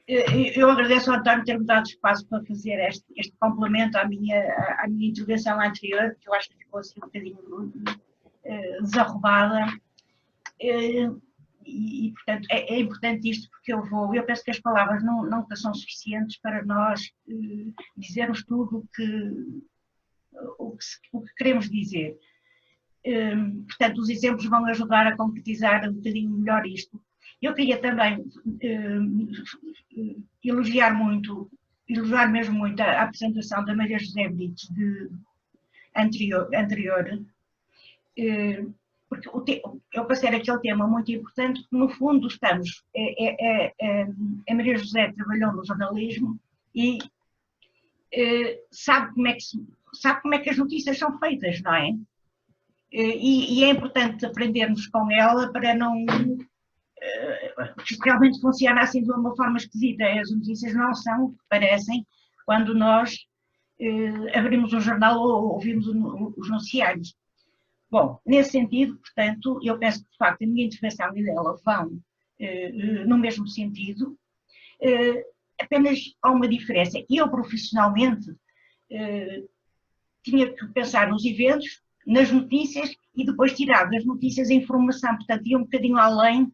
Eu agradeço ao António ter-me dado espaço para fazer este complemento à minha intervenção anterior, que eu acho que ficou assim um bocadinho desarrumada. E, portanto, é importante isto porque eu penso que as palavras nunca são suficientes para nós dizermos tudo o que queremos dizer. Portanto, os exemplos vão ajudar a concretizar um bocadinho melhor isto. Eu queria também elogiar mesmo muito a apresentação da Maria José Brites anterior, porque eu passei aquele tema muito importante, porque no fundo estamos, a Maria José trabalhou no jornalismo e sabe como é que as notícias são feitas, não é? E é importante aprendermos com ela para não... que realmente funciona assim de uma forma esquisita. As notícias não são o que parecem quando nós abrimos um jornal ou ouvimos os noticiários. Bom, nesse sentido, portanto, eu penso que de facto a minha intervenção e dela vão no mesmo sentido, apenas há uma diferença. Eu profissionalmente tinha que pensar nos eventos, nas notícias e depois tirar das notícias a informação, portanto ia um bocadinho além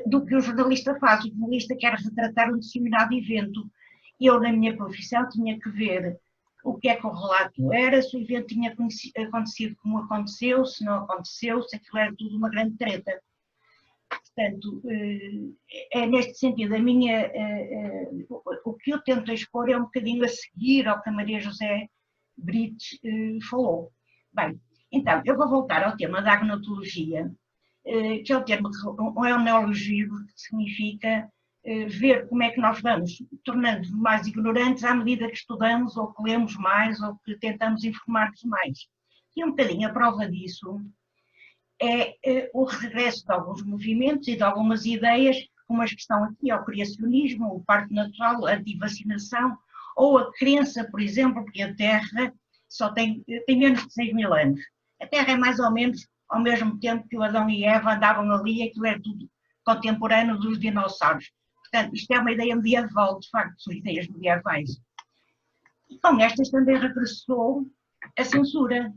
do que o jornalista faz. O jornalista quer retratar um determinado evento. Eu, na minha profissão, tinha que ver o que é que o relato era, se o evento tinha acontecido como aconteceu, se não aconteceu, se aquilo era tudo uma grande treta. Portanto, é neste sentido, o que eu tento expor é um bocadinho a seguir ao que a Maria José Brites falou. Bem, então, eu vou voltar ao tema da agnotologia, que é o termo, é um neologismo que significa ver como é que nós vamos tornando-nos mais ignorantes à medida que estudamos ou que lemos mais ou que tentamos informar-nos mais. E um bocadinho a prova disso é o regresso de alguns movimentos e de algumas ideias, como as que estão aqui, ao criacionismo, o parto natural, a antivacinação, ou a crença, por exemplo, que a Terra só tem menos de 6 mil anos. A Terra é mais ou menos ao mesmo tempo que o Adão e Eva andavam ali e aquilo era tudo contemporâneo dos dinossauros. Portanto, isto é uma ideia medieval, de facto, são ideias medievais. E com estas também regressou a censura.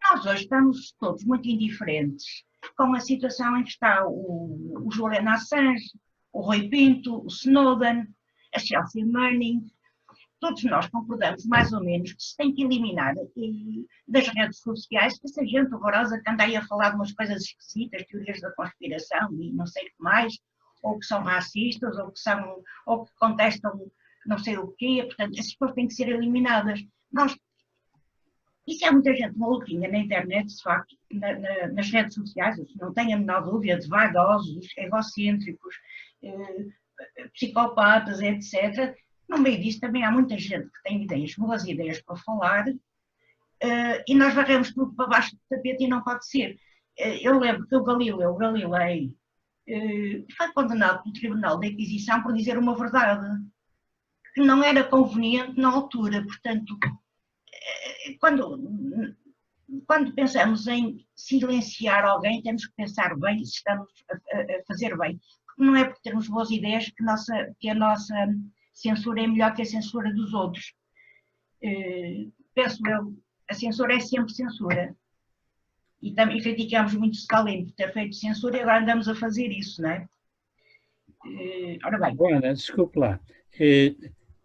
Nós hoje estamos todos muito indiferentes com a situação em que está o Julian Assange, o Rui Pinto, o Snowden, a Chelsea Manning. Todos nós concordamos mais ou menos que se tem que eliminar das redes sociais essa gente horrorosa que anda aí a falar de umas coisas esquisitas, teorias da conspiração e não sei o que mais, ou que são racistas, ou que contestam não sei o quê. Portanto, essas pessoas têm que ser eliminadas. Isso é muita gente maluquinha na internet, de facto, nas redes sociais, não tenho a menor dúvida, de vaidosos, egocêntricos, psicopatas, etc. No meio disso também há muita gente que tem ideias, boas ideias para falar, e nós varremos tudo para baixo do tapete e não pode ser. Eu lembro que o Galilei, foi condenado pelo Tribunal da Inquisição por dizer uma verdade, que não era conveniente na altura. Portanto, quando pensamos em silenciar alguém, temos que pensar bem se estamos a fazer bem. Porque não é por termos boas ideias que a nossa censura é melhor que a censura dos outros. Penso eu, a censura é sempre censura. E também criticamos muito Stalin por ter feito censura e agora andamos a fazer isso, não é? Ora bem. Bom, Ana, desculpe lá.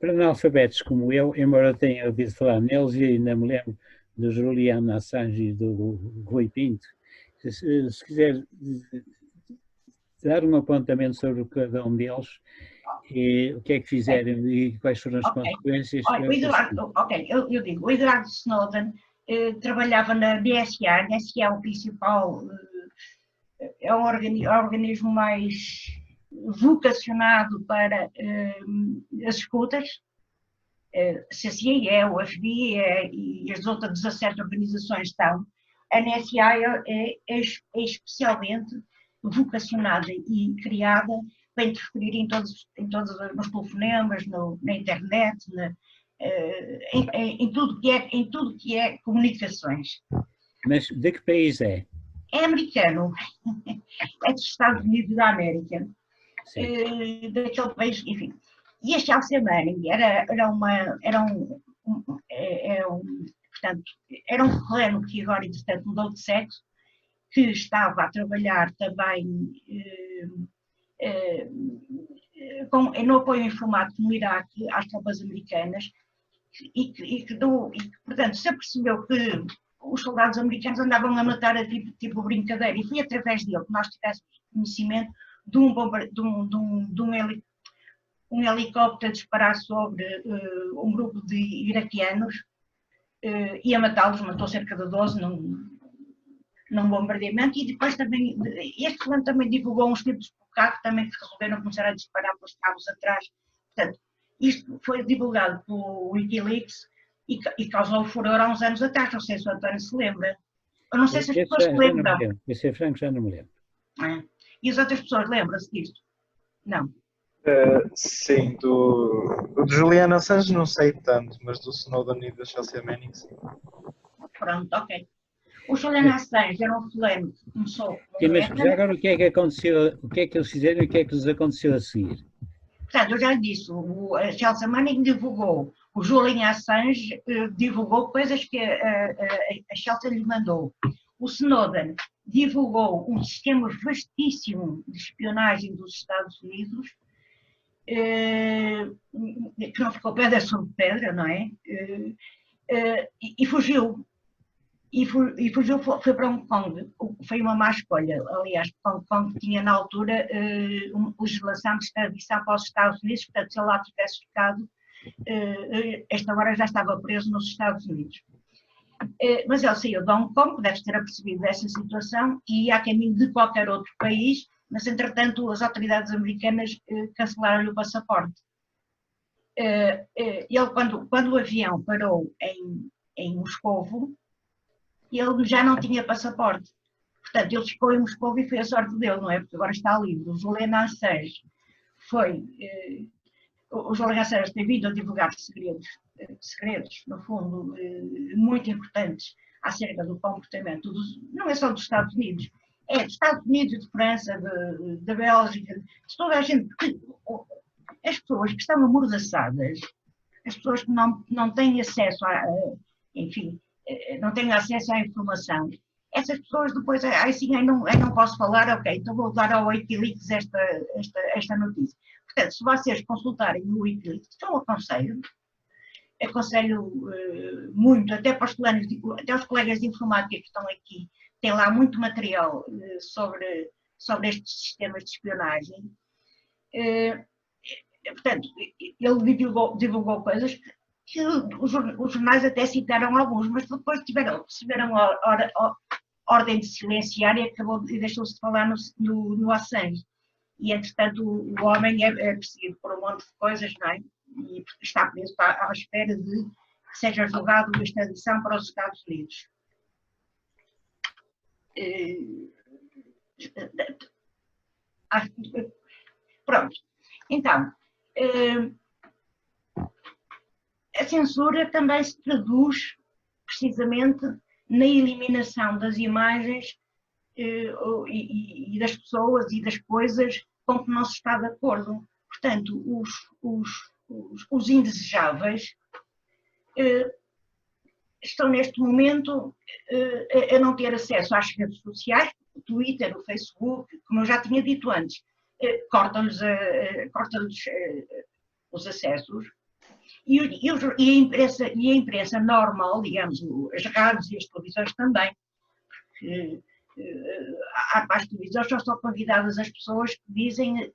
Para analfabetos como eu, embora tenha ouvido falar neles e ainda me lembro do Julian Assange e do Rui Pinto, se quiser dar um apontamento sobre cada um deles, e o que é que fizeram e quais foram as consequências. Eu digo, o Edward Snowden trabalhava na NSA. A NSA é o principal, é o organismo mais vocacionado para as escutas. Se a CIA, o FBI e as outras 17 organizações estão, a NSA é especialmente vocacionada e criada para interferir em todos nos telefonemas, na internet, em tudo que é comunicações. Mas de que país é? É americano, é dos Estados Unidos da América. daquele país, enfim. E a Chelsea Manning era um terreno que agora, entretanto, mudou de sexo, que estava a trabalhar também no apoio informático no Iraque às tropas americanas e portanto, se apercebeu que os soldados americanos andavam a matar a tipo brincadeira, e foi através dele que nós tivemos conhecimento de um helicóptero disparar sobre um grupo de iraquianos e a matá-los, matou cerca de 12 num bombardeamento, e depois também, este fulano também divulgou uns tipos de carro também que resolveram começar a disparar pelos cabos atrás. Portanto, isto foi divulgado pelo Wikileaks e causou furor há uns anos atrás, não sei se o António se lembra. Eu não sei se as pessoas se lembram. Esse é franco, já não me lembro. E as outras pessoas lembram-se disto? Não. Sim, do Julian Assange não sei tanto, mas do Snowden e da Chelsea Manning sim. Pronto, ok. O Julian Assange era um fulano que começou... Mas já agora o que é que aconteceu, o que é que eles fizeram e o que é que lhes aconteceu a seguir? Portanto, eu já lhe disse, a Chelsea Manning divulgou, o Julian Assange divulgou coisas que a Chelsea lhe mandou. O Snowden divulgou um sistema vastíssimo de espionagem dos Estados Unidos, que não ficou pedra sobre pedra, não é? E fugiu. E fugiu, foi para Hong Kong. Foi uma má escolha. Aliás, Hong Kong tinha na altura legislação de extradição para os Estados Unidos, portanto, se ele lá tivesse ficado, esta hora já estava preso nos Estados Unidos. Mas ele saiu de Hong Kong, deve ter apercebido dessa situação, e ia a caminho de qualquer outro país, mas entretanto as autoridades americanas cancelaram-lhe o passaporte. Ele, quando o avião parou em Moscovo, ele já não tinha passaporte. Portanto, ele ficou em Moscou e foi a sorte dele, não é? Porque agora está livre. O Julian Assange o Julian Assange tem vindo a divulgar segredos, no fundo, muito importantes acerca do comportamento, não é só dos Estados Unidos, é dos Estados Unidos, de França, da Bélgica, de toda a gente. As pessoas que estão amordaçadas, as pessoas que não têm acesso enfim, não têm acesso à informação, essas pessoas depois, assim, eu não posso falar, ok, então vou dar ao Wikileaks esta notícia. Portanto, se vocês consultarem o Wikileaks, então aconselho muito, até para até os colegas de informática que estão aqui, tem lá muito material sobre estes sistemas de espionagem. Portanto, ele divulgou coisas que os jornais até citaram alguns, mas depois tiveram ordem de silenciar e deixou-se de falar no Assange. E, entretanto, o homem é perseguido por um monte de coisas, não é? E está preso, está à espera de que seja julgado uma extradição para os Estados Unidos. Pronto. Então, a censura também se traduz precisamente na eliminação das imagens e das pessoas e das coisas com que não se está de acordo. Portanto, os indesejáveis estão neste momento a não ter acesso às redes sociais, o Twitter, o Facebook, como eu já tinha dito antes, cortam-lhes os acessos. E a imprensa normal, digamos, as rádios e as televisões também, porque às televisões só estão convidadas as pessoas que dizem,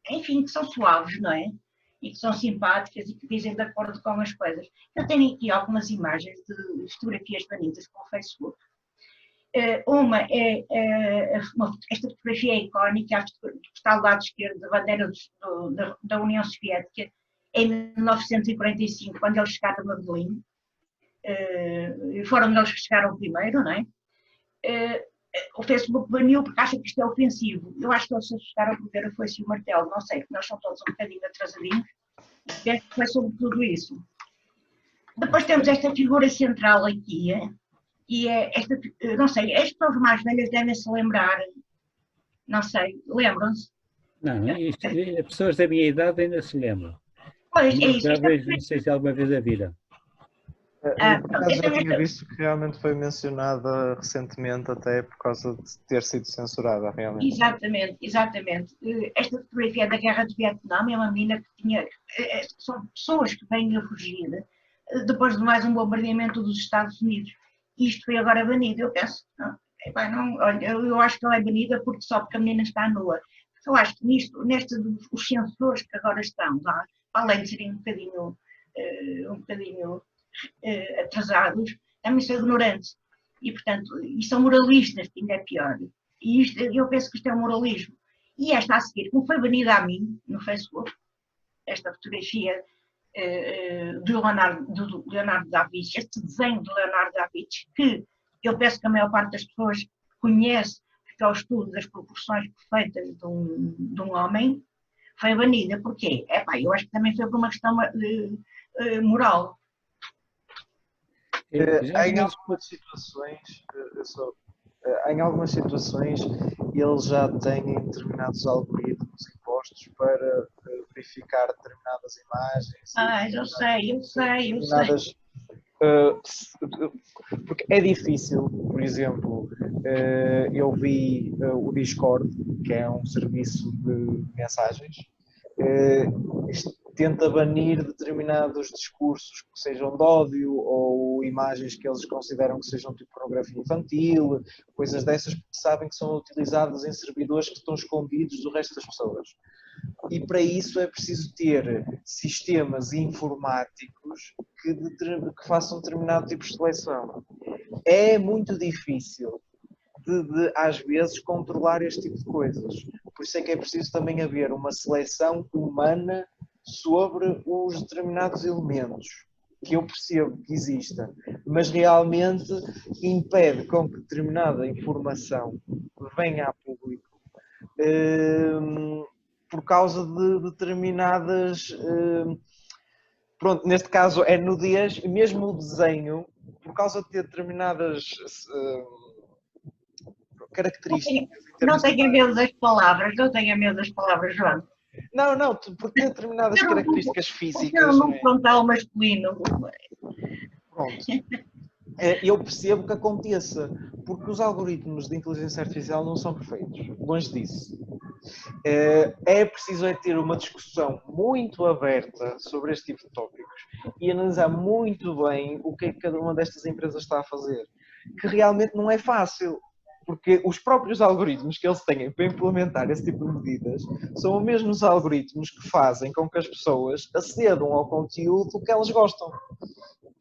enfim, que são suaves, não é? E que são simpáticas e que dizem de acordo com as coisas. Eu tenho aqui algumas imagens de fotografias bonitas com o Facebook. Uma é esta fotografia é icónica, que está ao lado esquerdo da bandeira da União Soviética, em 1945, quando eles chegaram a Berlim. Foram eles que chegaram primeiro, não é? O Facebook baniu porque acha que isto é ofensivo. Eu acho que eles se assustaram por ver a foice e o martelo, não sei, porque nós somos todos um bocadinho atrasadinhos. Penso que foi sobre tudo isso. Depois temos esta figura central aqui, e é esta, não sei, as pessoas mais velhas devem se lembrar, não sei, lembram-se? Não, isto, pessoas da minha idade ainda se lembram. Pois, é Mais isso. jovens, não sei se alguma vez a viram. Eu, por Pronto, acaso, já tinha visto que realmente foi mencionada recentemente, até por causa de ter sido censurada, realmente. exatamente, exatamente. Esta fotografia da Guerra do Vietnã é uma menina que tinha. São pessoas que vêm a fugir depois de mais um bombardeamento dos Estados Unidos. Isto foi agora banido. Eu penso, não, epá, não, olha, eu acho que ela é banida só porque a menina está nua. Eu acho que nestes os censores que agora estão lá, além de serem um bocadinho atrasados, também são ignorantes. E, portanto, e são moralistas, que ainda é pior. E isto, eu penso que isto é um moralismo. E esta a seguir, como foi banida a mim, no Facebook, esta fotografia do Leonardo da Vinci, este desenho de Leonardo da Vinci, que eu penso que a maior parte das pessoas conhece, porque é o estudo das proporções perfeitas de um homem, foi banida. Porquê? Eu acho que também foi por uma questão moral. Em algumas situações, em algumas situações, eles já têm determinados algoritmos impostos para verificar determinadas imagens. Eu sei. Porque é difícil, por exemplo, eu vi o Discord, que é um serviço de mensagens, tenta banir determinados discursos que sejam de ódio ou imagens que eles consideram que sejam tipo pornografia infantil, coisas dessas, porque sabem que são utilizadas em servidores que estão escondidos do resto das pessoas. E para isso é preciso ter sistemas informáticos que façam determinado tipo de seleção. É muito difícil às vezes, controlar este tipo de coisas. Por isso é que é preciso também haver uma seleção humana sobre os determinados elementos, que eu percebo que exista, mas realmente impede com que determinada informação venha a público por causa de determinadas... pronto, neste caso é nudez, e mesmo o desenho, por causa de ter determinadas... características. Não tenha medo das palavras, João. Não, por ter determinadas características físicas. Não frontal masculino. Pronto. Eu percebo que aconteça, porque os algoritmos de inteligência artificial não são perfeitos, longe disso. É preciso ter uma discussão muito aberta sobre este tipo de tópicos e analisar muito bem o que é que cada uma destas empresas está a fazer, que realmente não é fácil. Porque os próprios algoritmos que eles têm para implementar esse tipo de medidas são os mesmos algoritmos que fazem com que as pessoas acedam ao conteúdo que elas gostam.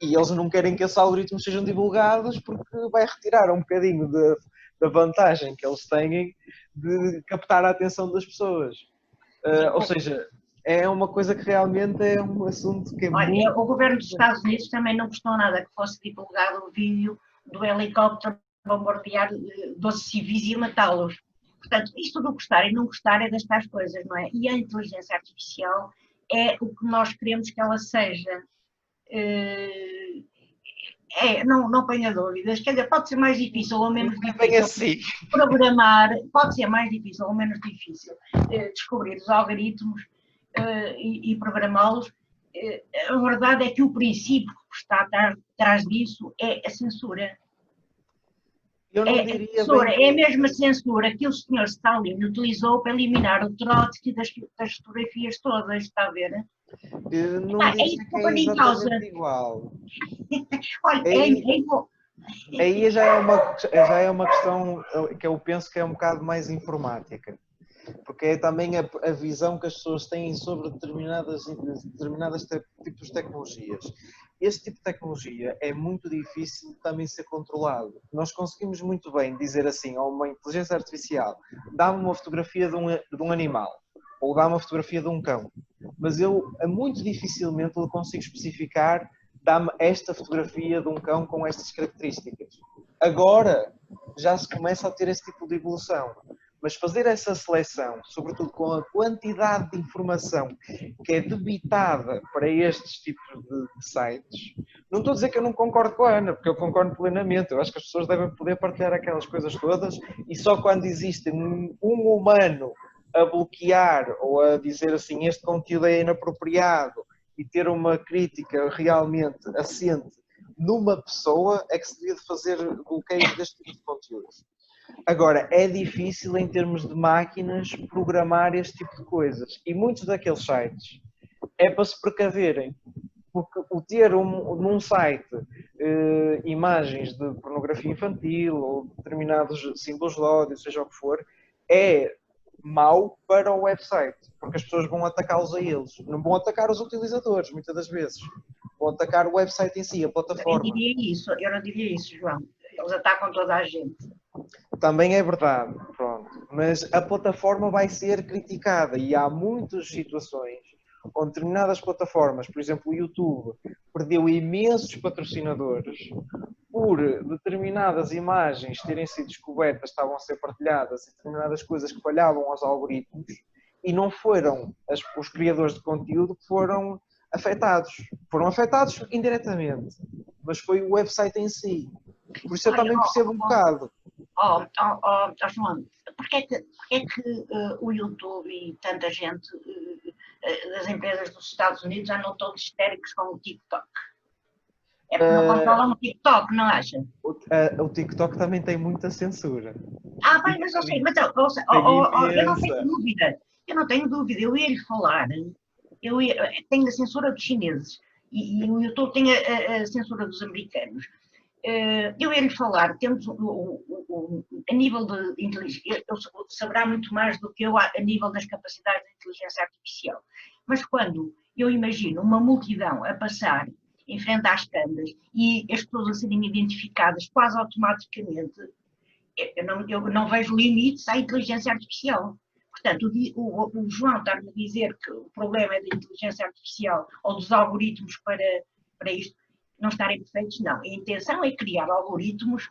E eles não querem que esses algoritmos sejam divulgados porque vai retirar um bocadinho da vantagem que eles têm de captar a atenção das pessoas. Ou seja, é uma coisa que realmente é um assunto que é muito... O governo dos Estados Unidos também não gostou nada que fosse divulgado o vídeo do helicóptero bombardear 12 civis e matá-los. Portanto, isto do gostar e não gostar é destas coisas, não é? E a inteligência artificial é o que nós queremos que ela seja. Não tenha dúvidas. Quer dizer, pode ser mais difícil ou menos difícil assim. programar, pode ser mais difícil ou menos difícil descobrir os algoritmos e programá-los. A verdade é que o princípio que está atrás disso é a censura. É a mesma censura que o senhor Stalin utilizou para eliminar o Trotsky das fotografias todas, está a ver? Não disse que é exatamente igual. Olha, aí já é uma questão que eu penso que é um bocado mais informática. Porque é também a visão que as pessoas têm sobre determinadas tipos de tecnologias. Este tipo de tecnologia é muito difícil de também ser controlado. Nós conseguimos muito bem dizer assim a uma inteligência artificial: dá-me uma fotografia de um animal, ou dá-me uma fotografia de um cão. Mas eu muito dificilmente consigo especificar: dá-me esta fotografia de um cão com estas características. Agora já se começa a ter esse tipo de evolução. Mas fazer essa seleção, sobretudo com a quantidade de informação que é debitada para estes tipos de sites, não estou a dizer que eu não concordo com a Ana, porque eu concordo plenamente. Eu acho que as pessoas devem poder partilhar aquelas coisas todas e só quando existe um humano a bloquear ou a dizer assim, este conteúdo é inapropriado e ter uma crítica realmente assente numa pessoa, é que se devia de fazer bloqueios deste tipo de conteúdo. Agora, é difícil em termos de máquinas programar este tipo de coisas e muitos daqueles sites é para se precaverem, porque o ter num site imagens de pornografia infantil ou determinados símbolos de ódio, seja o que for, é mau para o website, porque as pessoas vão atacá-los a eles, não vão atacar os utilizadores, muitas das vezes, vão atacar o website em si, a plataforma. Eu não diria isso, João. Eles atacam toda a gente. Também é verdade, pronto. Mas a plataforma vai ser criticada e há muitas situações onde determinadas plataformas, por exemplo o YouTube, perdeu imensos patrocinadores por determinadas imagens terem sido descobertas, estavam a ser partilhadas e determinadas coisas que falhavam aos algoritmos e não foram os criadores de conteúdo que foram afetados. Foram afetados indiretamente, mas foi o website em si. Por isso eu também percebo um bocado. João, porque é que o YouTube e tanta gente das empresas dos Estados Unidos andam todos histéricos com o TikTok? É porque não controlam o TikTok, não acha? O TikTok também tem muita censura. Bem, mas eu sei, mas eu não tenho dúvida. Eu não tenho dúvida, eu ia lhe falar. Tenho a censura dos chineses e o YouTube tem a censura dos americanos. Eu ia lhe falar, temos a nível de inteligência, ele saberá muito mais do que eu a nível das capacidades de inteligência artificial, mas quando eu imagino uma multidão a passar em frente às câmaras e as pessoas a serem identificadas quase automaticamente, eu não vejo limites à inteligência artificial. Portanto, o João está-me a dizer que o problema é da inteligência artificial ou dos algoritmos para isto não estarem perfeitos, não. A intenção é criar algoritmos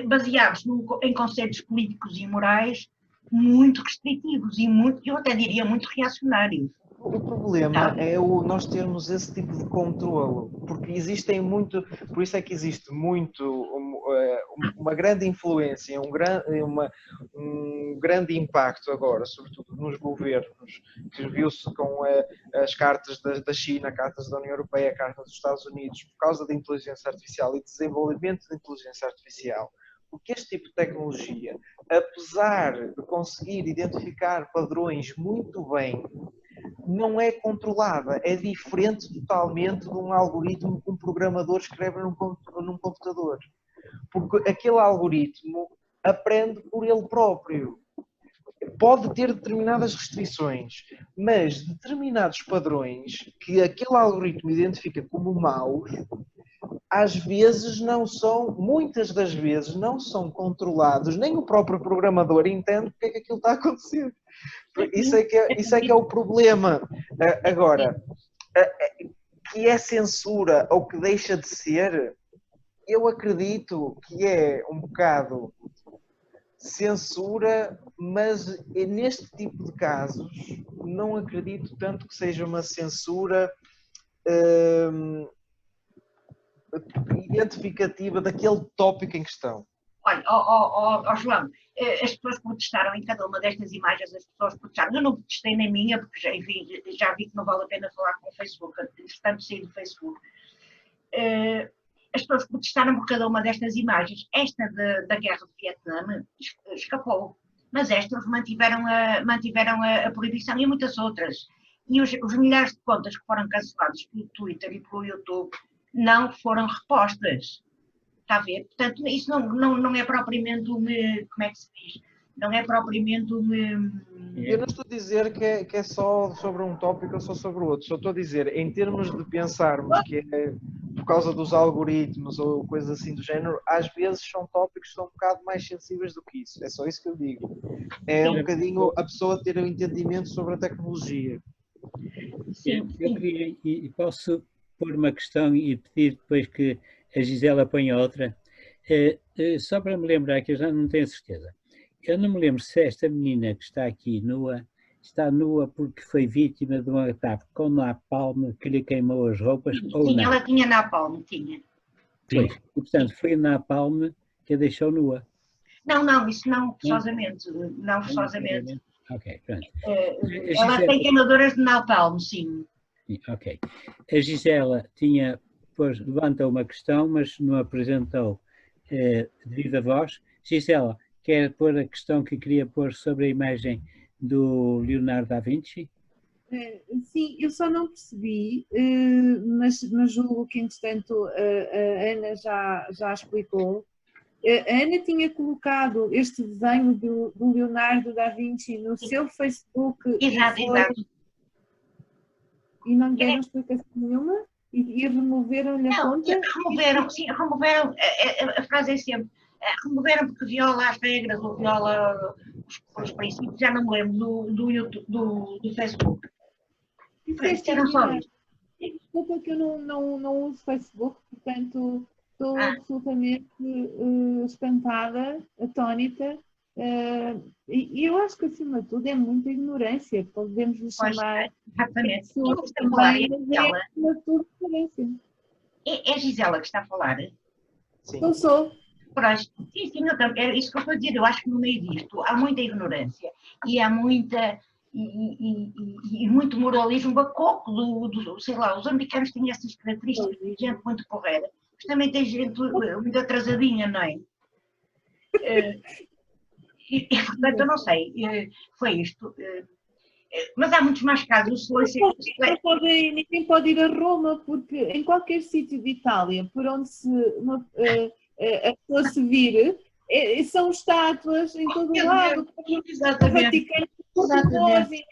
baseados em conceitos políticos e morais muito restritivos e eu até diria muito reacionários. O problema é nós termos esse tipo de controlo, porque existem muito, por isso é que existe muito uma grande influência, um grande impacto agora, sobretudo nos governos, que viu-se com as cartas da China, cartas da União Europeia, cartas dos Estados Unidos, por causa da inteligência artificial e desenvolvimento da inteligência artificial. Porque este tipo de tecnologia, apesar de conseguir identificar padrões muito bem, não é controlada, é diferente totalmente de um algoritmo que um programador escreve num computador. Porque aquele algoritmo aprende por ele próprio. Pode ter determinadas restrições, mas determinados padrões que aquele algoritmo identifica como maus, às vezes não são, muitas das vezes não são controlados, nem o próprio programador entende porque é que aquilo está a acontecer. Isso é que é o problema. Agora, que é censura ou que deixa de ser, eu acredito que é um bocado censura, mas neste tipo de casos não acredito tanto que seja uma censura identificativa daquele tópico em questão. Olha, João, as pessoas protestaram em cada uma destas imagens, as pessoas protestaram. Eu não protestei na minha, porque já vi que não vale a pena falar com o Facebook, entretanto saí do Facebook. As pessoas protestaram por cada uma destas imagens. Esta da guerra do Vietnã escapou, mas estas mantiveram a proibição e muitas outras. E os milhares de contas que foram canceladas pelo Twitter e pelo YouTube não foram repostas. Está a ver? Portanto, isso não é propriamente como é que se diz? Não é propriamente Eu não estou a dizer que é só sobre um tópico ou só sobre o outro. Só estou a dizer, em termos de pensarmos que é por causa dos algoritmos ou coisas assim do género, às vezes são tópicos que são um bocado mais sensíveis do que isso. É só isso que eu digo. É um bocadinho a pessoa ter um entendimento sobre a tecnologia. Sim. Eu queria, e posso pôr uma questão e pedir depois que a Gisela ponha outra, só para me lembrar, que eu já não tenho certeza. Eu não me lembro se esta menina que está aqui nua, está nua porque foi vítima de um ataque com napalm que lhe queimou as roupas ou não. Sim, ela tinha napalm, tinha. Pois, e portanto foi o napalm que a deixou nua. Não, isso não forçosamente. Não forçosamente. Ok, pronto. Ela tem queimadoras de napalm, sim. Ok. A Gisela levanta uma questão, mas não apresentou de viva voz. Gisela, quer pôr a questão que queria pôr sobre a imagem do Leonardo da Vinci? Sim, eu só não percebi, mas julgo que, entretanto, a Ana já explicou. A Ana tinha colocado este desenho do Leonardo da Vinci no seu Facebook Exato, exato. E não deram explicação nenhuma e removeram-lhe a conta? Removeram, sim, removeram, a frase é sempre, removeram porque viola as regras ou viola os princípios, já não me lembro do Facebook. Disseram só isto. Desculpa que eu não uso Facebook, portanto estou absolutamente espantada, atónita. E eu acho que, acima de tudo, é muita ignorância. Podemos lhe chamar pessoas também, mas é, acima de tudo, ignorância. É a Gisela que está a falar? Sim. Não sou. Sim, é isso que eu estou a dizer. Eu acho que no meio disto há muita ignorância e há muita... E muito moralismo bacoco sei lá, os americanos têm essas características de gente muito porreira, mas também tem gente muito atrasadinha, não é? Portanto, eu não sei, foi isto. Mas há muitos mais casos. Ninguém pode ir a Roma, porque em qualquer sítio de Itália por onde a pessoa se vir, são estátuas em todo o lado. Exatamente. Exatamente.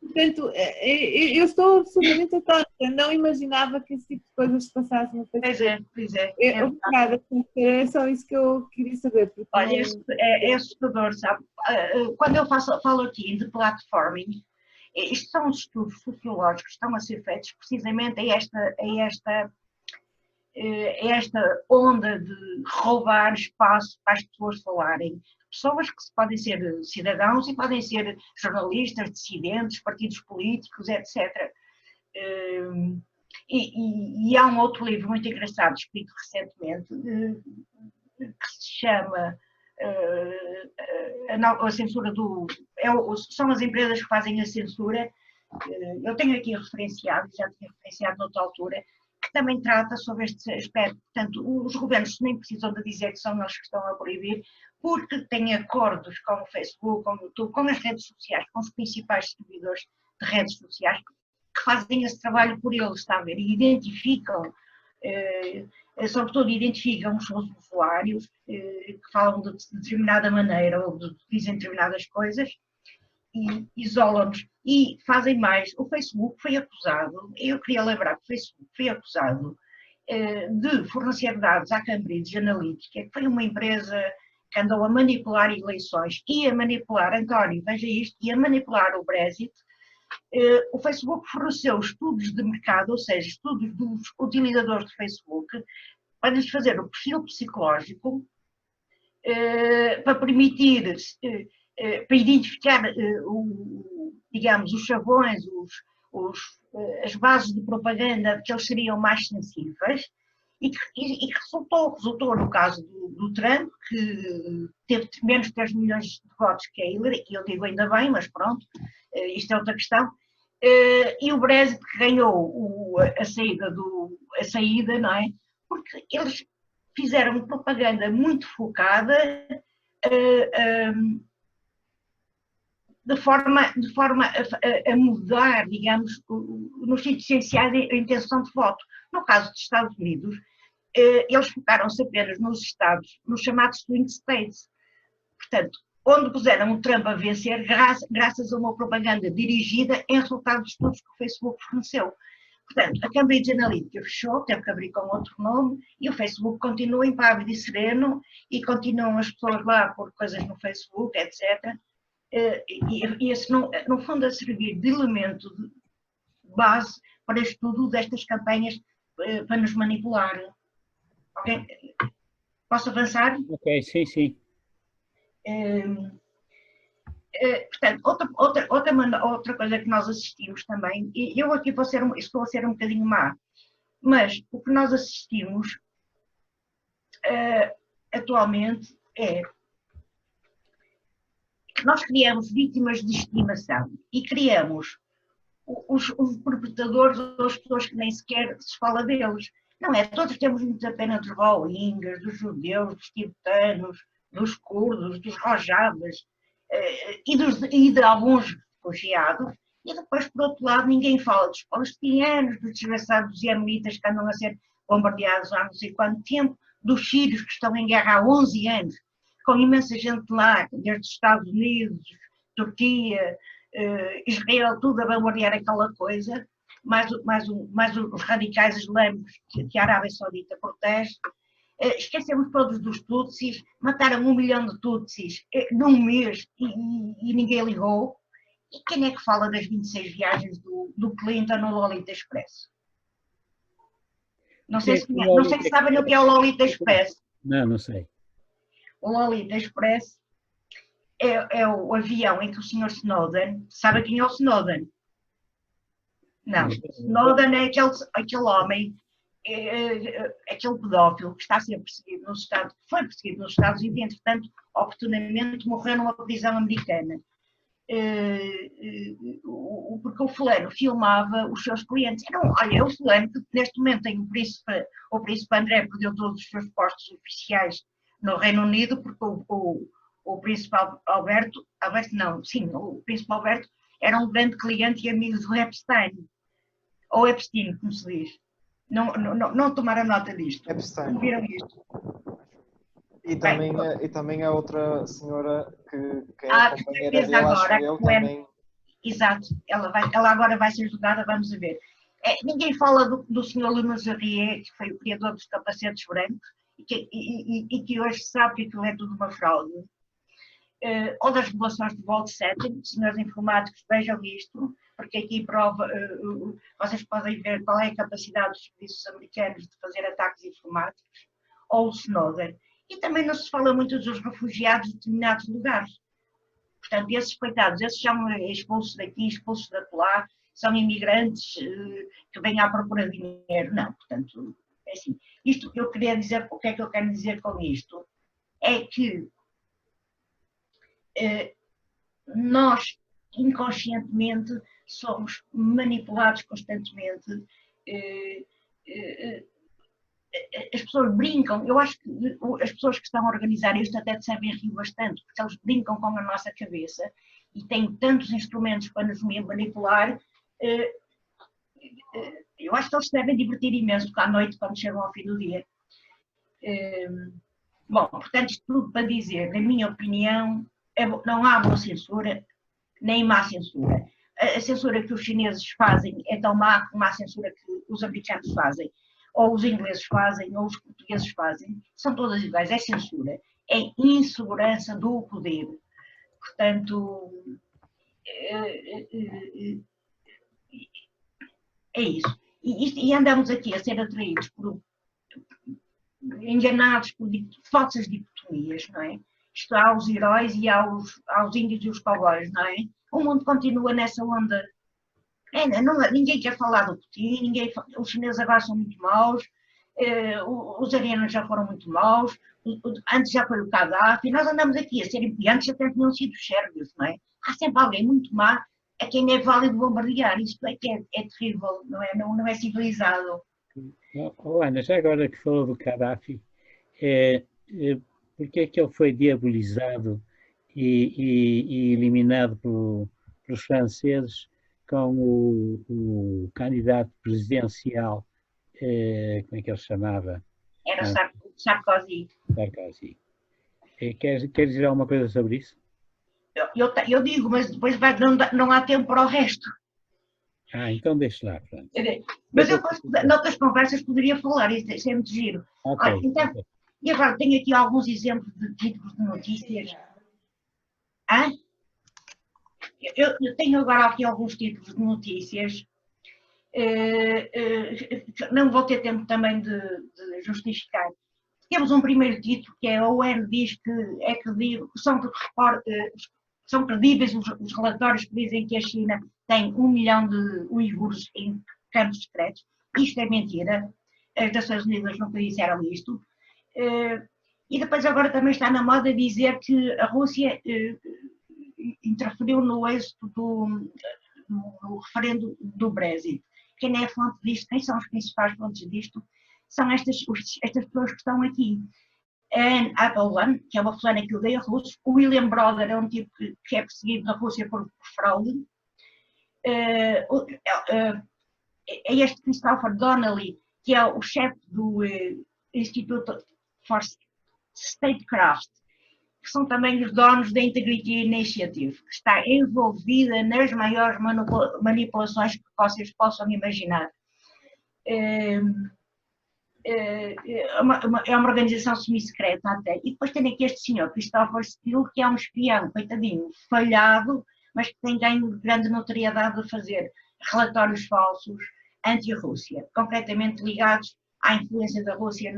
Portanto, eu estou absolutamente atónita, não imaginava que esse tipo de coisas se passassem no Facebook. Pois é. Obrigada, é só isso que eu queria saber. Olha, é assustador, sabe? Quando eu falo aqui de platforming, isto são os estudos sociológicos que estão a ser feitos precisamente a esta onda de roubar espaço para as pessoas falarem. Pessoas que podem ser cidadãos e podem ser jornalistas, dissidentes, partidos políticos, etc. E há um outro livro muito engraçado, escrito recentemente, que se chama a censura são as empresas que fazem a censura. Eu tenho aqui referenciado, já tinha referenciado noutra altura, que também trata sobre este aspecto. Portanto, os governos nem precisam de dizer que são eles que estão a proibir, porque têm acordos com o Facebook, com o YouTube, com as redes sociais, com os principais distribuidores de redes sociais, que fazem esse trabalho por eles, está a ver, e identificam, sobretudo identificam os seus usuários, que falam de determinada maneira ou dizem determinadas coisas, e isolam-nos. E fazem mais. O Facebook foi acusado, eu queria lembrar que o Facebook foi acusado de fornecer dados à Cambridge Analytica, que foi uma empresa que andou a manipular eleições e a manipular, António, veja isto, e a manipular o Brexit. O Facebook forneceu estudos de mercado, ou seja, estudos dos utilizadores do Facebook, para lhes fazer o perfil psicológico, para permitir, para identificar, digamos, os chavões, as bases de propaganda que eles seriam mais sensíveis, e que resultou no caso do Trump, que teve menos de 3 milhões de votos que a Hillary, e eu digo ainda bem, mas pronto, isto é outra questão, e o Brexit que ganhou a saída, não é? Porque eles fizeram propaganda muito focada de forma a mudar, digamos, nos sítios essenciais a intenção de voto. No caso dos Estados Unidos, eles focaram-se apenas nos estados, nos chamados swing states. Portanto, onde puseram o Trump a vencer graças a uma propaganda dirigida em resultado dos estudos que o Facebook forneceu. Portanto, a Cambridge Analytica fechou, teve que abrir com outro nome, e o Facebook continua impávido e sereno, e continuam as pessoas lá a pôr coisas no Facebook, etc. E esse, no fundo, a servir de elemento de base para o estudo destas campanhas para nos manipular. Ok? Posso avançar? Ok, sim. Portanto, outra coisa que nós assistimos também, e eu aqui estou a ser um bocadinho má, mas o que nós assistimos atualmente é nós criamos vítimas de estimação e criamos os perpetradores ou as pessoas que nem sequer se fala deles. Não é? Todos temos muita pena dos rohingyas, dos judeus, dos tibetanos, dos curdos, dos rojavas e de alguns refugiados. E depois, por outro lado, ninguém fala dos palestinianos, dos desgraçados iemenitas que andam a ser bombardeados há não sei quanto tempo, dos sírios que estão em guerra há 11 anos, com imensa gente lá, desde os Estados Unidos, Turquia, Israel, tudo a bombardear aquela coisa, mais os radicais islâmicos que a Arábia Saudita protege. Esquecemos todos dos Tutsis, mataram 1 milhão de Tutsis num mês e ninguém ligou. E quem é que fala das 26 viagens do Clinton no Lolita Express? Não sei se sabem o que é o Lolita Express. Não sei. O Lolita Express é o avião em que o Sr. Snowden, sabe quem é o Snowden? Não, Snowden é aquele homem, aquele pedófilo que está a ser perseguido nos Estados, foi perseguido nos Estados Unidos e, entretanto, oportunamente morreu numa prisão americana. Porque o fulano filmava os seus clientes. Olha, o fulano que neste momento tem o príncipe André perdeu todos os seus postos oficiais no Reino Unido, porque o príncipe Alberto, o príncipe Alberto era um grande cliente e amigo do Epstein, ou Epstein, como se diz. Não tomaram nota disto. Epstein. Não viram isto? E também a outra senhora que é a companheira dele, agora, acho eu, também. Exato, ela agora vai ser julgada, vamos ver. Ninguém fala do Sr. Le Mesurier, que foi o criador dos capacetes brancos, e que hoje sabe que aquilo é tudo uma fraude. Ou das revelações de Vault Setting, senhores informáticos, vejam isto, porque aqui prova, vocês podem ver qual é a capacidade dos serviços americanos de fazer ataques informáticos, ou o Snowden. E também não se fala muito dos refugiados de determinados lugares. Portanto, esses coitados, esses são expulsos daqui, expulsos de lá, são imigrantes que vêm à procura de dinheiro. Não, portanto, é assim. Isto que eu queria dizer, o que é que eu quero dizer com isto? É que nós, inconscientemente, somos manipulados constantemente. As pessoas brincam, eu acho que as pessoas que estão a organizar isto até devem rir bastante, porque eles brincam com a nossa cabeça e têm tantos instrumentos para nos manipular. Eu acho que eles se devem divertir imenso, porque à noite, quando chegam ao fim do dia. Bom, portanto, isto tudo para dizer, na minha opinião, não há boa censura, nem má censura. A censura que os chineses fazem é tão má como a censura que os americanos fazem, ou os ingleses fazem, ou os portugueses fazem. São todas iguais, é censura, é insegurança do poder. Portanto, é isso. E andamos aqui a ser atraídos enganados por falsas dicotomias, não é? Isto há os heróis e há os índios e os cowboys, não é? O mundo continua nessa onda. Ninguém quer falar do Putin, os chineses agora são muito maus, os arianos já foram muito maus, antes já foi o Gaddafi, nós andamos aqui a ser impiantes, até tinham sido os sérvios, não é? Há sempre alguém muito má a quem é válido bombardear, isto é que é terrível, não é civilizado. Ana, já agora que falou do Gaddafi, porque é que ele foi diabolizado e eliminado pelos franceses com o candidato presidencial, como é que ele se chamava? Era Sarkozy. Sarkozy. Quer dizer alguma coisa sobre isso? Eu digo, mas depois não há tempo para o resto. Então deixe lá, pronto. Mas eu, noutras conversas, poderia falar, isso é muito giro. Okay, então, e agora tenho aqui alguns exemplos de títulos de notícias. Eu tenho agora aqui alguns títulos de notícias. Não vou ter tempo também de justificar. Temos um primeiro título que é a ONU diz que são credíveis os relatórios que dizem que a China tem 1 milhão de uigures em campos secretos. Isto é mentira. As Nações Unidas nunca disseram isto. E depois agora também está na moda dizer que a Rússia interferiu no êxito no referendo do Brexit. Quem é a fonte disto? Quem são as principais fontes disto? São estas pessoas que estão aqui. Anne Applebaum, que é uma fulana que odeia russos. O William Browder é um tipo que é perseguido na Rússia por fraude. É este Christopher Donnelly, que é o chefe do Instituto for Statecraft, que são também os donos da Integrity Initiative, que está envolvida nas maiores manipulações que vocês possam imaginar. É uma organização semi-secreta até. E depois tem aqui este senhor, Christopher Steele, que é um espião, coitadinho, falhado, mas que tem ganho grande notoriedade a fazer relatórios falsos anti-Rússia, concretamente ligados à influência da Rússia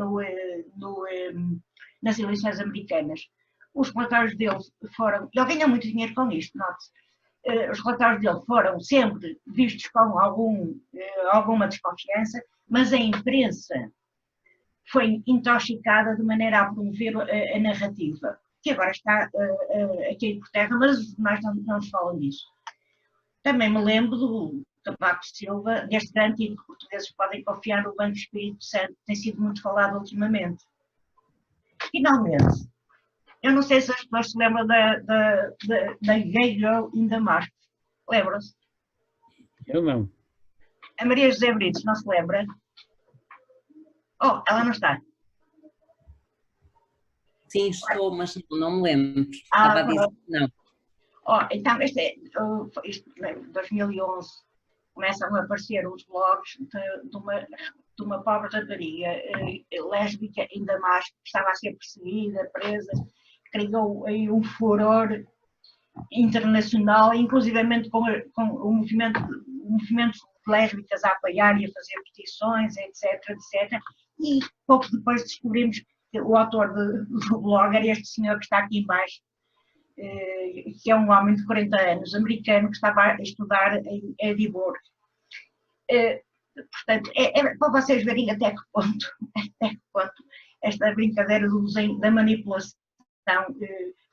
nas eleições americanas. Os relatórios dele foram, ele ganha muito dinheiro com isto, note-se, os relatórios dele foram sempre vistos com alguma desconfiança, mas a imprensa foi intoxicada de maneira a promover a narrativa, que agora está a cair por terra, mas os jornais não nos falam disso. Também me lembro do Cavaco Silva, deste grande que portugueses podem confiar no Banco Espírito Santo, que tem sido muito falado ultimamente. Finalmente, eu não sei se as pessoas se lembram da Gay Girl in Damasco. Lembram-se? Eu não. A Maria José Brites, não se lembra? Oh, ela não está. Sim, estou, mas não me lembro. Estava a dizer que não. Oh, então, isto, 2011, começam a aparecer os blogs de uma pobre rapariga lésbica em Damasco, que estava a ser perseguida, presa, criou aí um furor internacional, inclusivamente com o movimento de lésbicas a apoiar e a fazer petições, etc, etc. E pouco depois descobrimos que o autor do blog era este senhor que está aqui embaixo, que é um homem de 40 anos, americano, que estava a estudar em Edimburgo. Portanto, para vocês verem até que ponto esta brincadeira da manipulação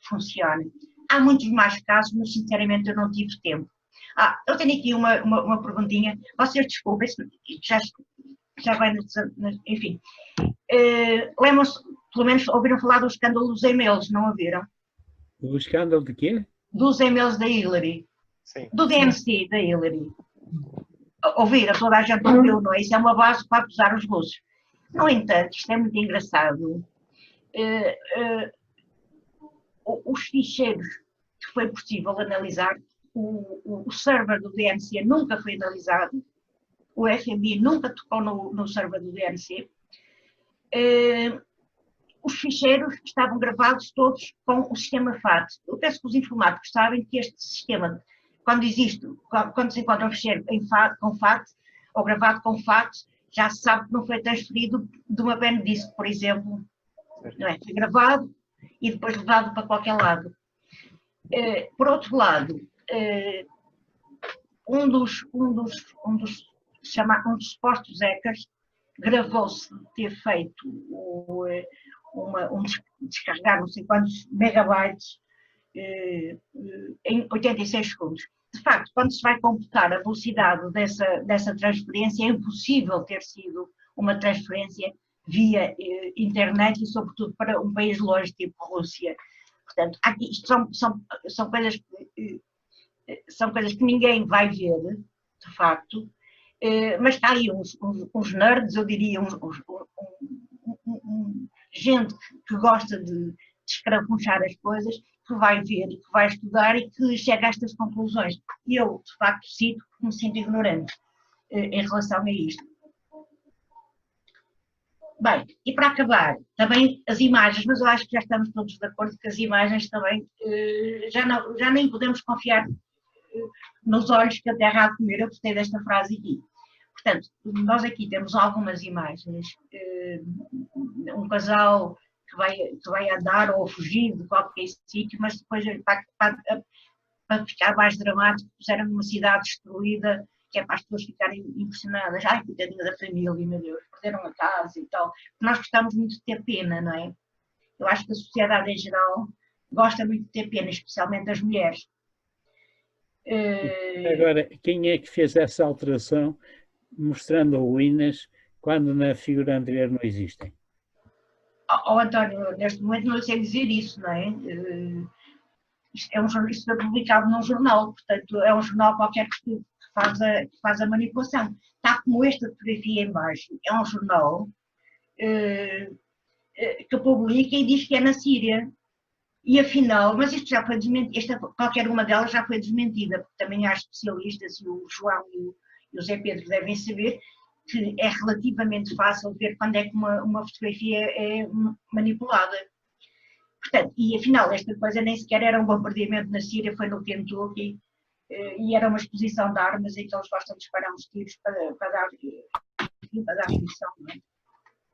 funciona. Há muitos mais casos, mas sinceramente eu não tive tempo. Eu tenho aqui uma perguntinha. Vocês desculpem, já vai, enfim. Lembram-se, pelo menos ouviram falar do escândalo dos e-mails, não ouviram? O escândalo de quê? Dos e-mails da Hillary. Sim. Do DNC da Hillary. Ouviram, toda a gente ouviu, não é? Isso é uma base para acusar os russos. No entanto, isto é muito engraçado. Os ficheiros que foi possível analisar, o server do DNC nunca foi analisado, o FBI nunca tocou no server do DNC. Os ficheiros estavam gravados todos com o sistema FAT. Eu penso que os informáticos sabem que este sistema, quando se encontra um ficheiro com FAT, ou gravado com FAT, já se sabe que não foi transferido de uma pen disk, por exemplo. Não é? Foi gravado e depois levado para qualquer lado. Por outro lado, um dos supostos hackers gravou-se de ter feito descarregar não sei quantos megabytes em 86 segundos. De facto, quando se vai computar a velocidade dessa transferência, é impossível ter sido uma transferência via internet e, sobretudo, para um país longe, tipo Rússia. Portanto, aqui, isto são coisas que ninguém vai ver, de facto, mas está aí uns nerds, eu diria, gente que gosta de escarafunchar as coisas, que vai ver e que vai estudar e que chega a estas conclusões. E eu, de facto, cito porque me sinto ignorante em relação a isto. Bem, e para acabar, também as imagens, mas eu acho que já estamos todos de acordo que as imagens também já nem podemos confiar nos olhos que a terra há de comer. Eu gostei desta frase aqui. Portanto, nós aqui temos algumas imagens, um casal que vai andar ou fugir de qualquer sítio, mas depois, para ficar mais dramático, puseram uma cidade destruída, que é para as pessoas ficarem impressionadas. Ai, coitadinha da família, meu Deus, perderam a casa e tal. Nós gostamos muito de ter pena, não é? Eu acho que a sociedade em geral gosta muito de ter pena, especialmente as mulheres. Agora, quem é que fez essa alteração mostrando ruínas quando na figura anterior não existem? António, neste momento não sei dizer isso, não é? Isto foi publicado num jornal, portanto é um jornal qualquer que faz a manipulação. Está como esta fotografia em baixo, é um jornal que publica e diz que é na Síria. E afinal, mas isto já foi desmentido, qualquer uma delas já foi desmentida, porque também há especialistas, e o João e o Zé Pedro devem saber, que é relativamente fácil ver quando é que uma fotografia é manipulada. Portanto, e afinal, esta coisa nem sequer era um bombardeamento na Síria, foi no Kentucky, e era uma exposição de armas em que eles gostam de disparar uns tiros para dar munição, não é?